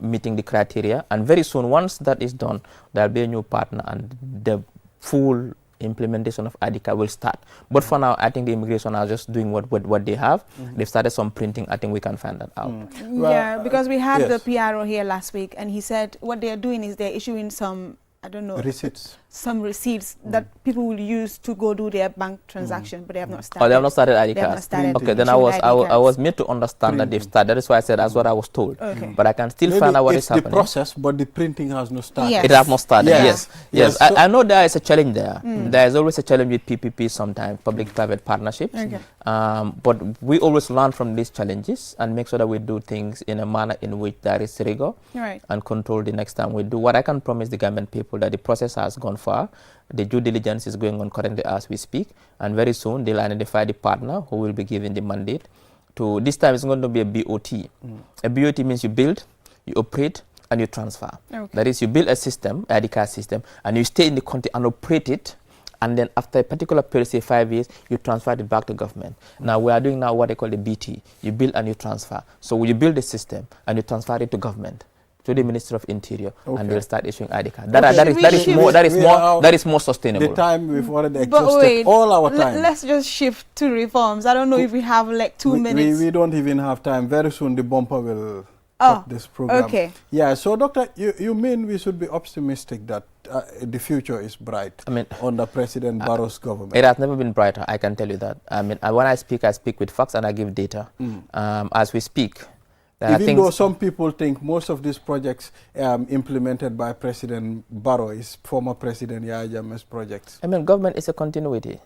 meeting the criteria. And very soon, once that is done, there will be a new partner, and the full implementation of ADICA will start. But for now, I think the immigration are just doing what they have. They've started some printing. I think we can find that out. Yeah, because we had the PRO here last week, and he said what they are doing is they're issuing some, I don't know, receipts. Some receipts that people will use to go do their bank transaction, but they have not started. Oh, they have not started ID cards. Okay, then I was made to understand that they've started. That is why I said that's what I was told. But I can still find out what is happening. It's the process, but the printing has not started. It has not started. Yes. I know there is a challenge there. There is always a challenge with PPP sometimes, public-private partnerships. But we always learn from these challenges and make sure that we do things in a manner in which there is rigor and control the next time we do. What I can promise the government people that the process has gone far. The due diligence is going on currently as we speak, and very soon they'll identify the partner who will be given the mandate to, this time it's going to be a BOT. A BOT means you build, you operate, and you transfer. That is, you build a system, ID card system, and you stay in the country and operate it, and then after a particular period, say 5 years, you transfer it back to government. Now we are doing now what they call the BT. You build and you transfer. So you build a system and you transfer it to government, to the Ministry of Interior, and they'll start issuing ID cards. That is more sustainable. The time we've already exhausted all our time. Let's just shift to reforms. I don't know if we have like 2 minutes. We don't even have time. Very soon the bumper will stop this program. Yeah, so Doctor, you mean we should be optimistic that the future is bright under President Barrow's government? It has never been brighter, I can tell you that. I mean, when I speak with facts and I give data. As we speak, even though some people think most of these projects implemented by President Barrow is former President Yahya Jammeh's projects. I mean, government is a continuity.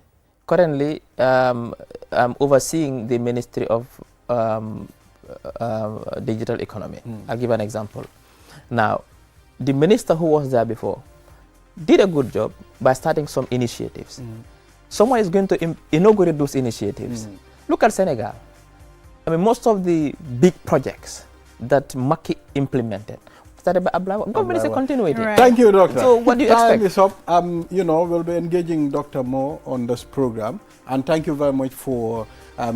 Currently, I'm overseeing the Ministry of Digital Economy. I'll give an example. Now, the minister who was there before did a good job by starting some initiatives. Someone is going to inaugurate those initiatives. Look at Senegal. I mean, most of the big projects that Macky implemented started by Ablaye. Government is a continuity. Right. Thank you, Doctor. So what do you Time expect? is up. You know, we'll be engaging Dr. Mo on this program. And thank you very much for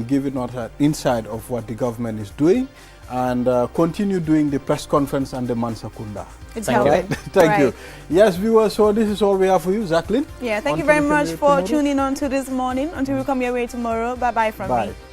giving us an insight of what the government is doing. And continue doing the press conference and the Mansakunda. It's Thank you. helping. Thank you. Right. Yes, viewers, so this is all we have for you. Jacqueline? Yeah, thank On you to very the much premiere for tomorrow. tuning on to this morning. Until we come your way tomorrow. Bye-bye from me. Bye.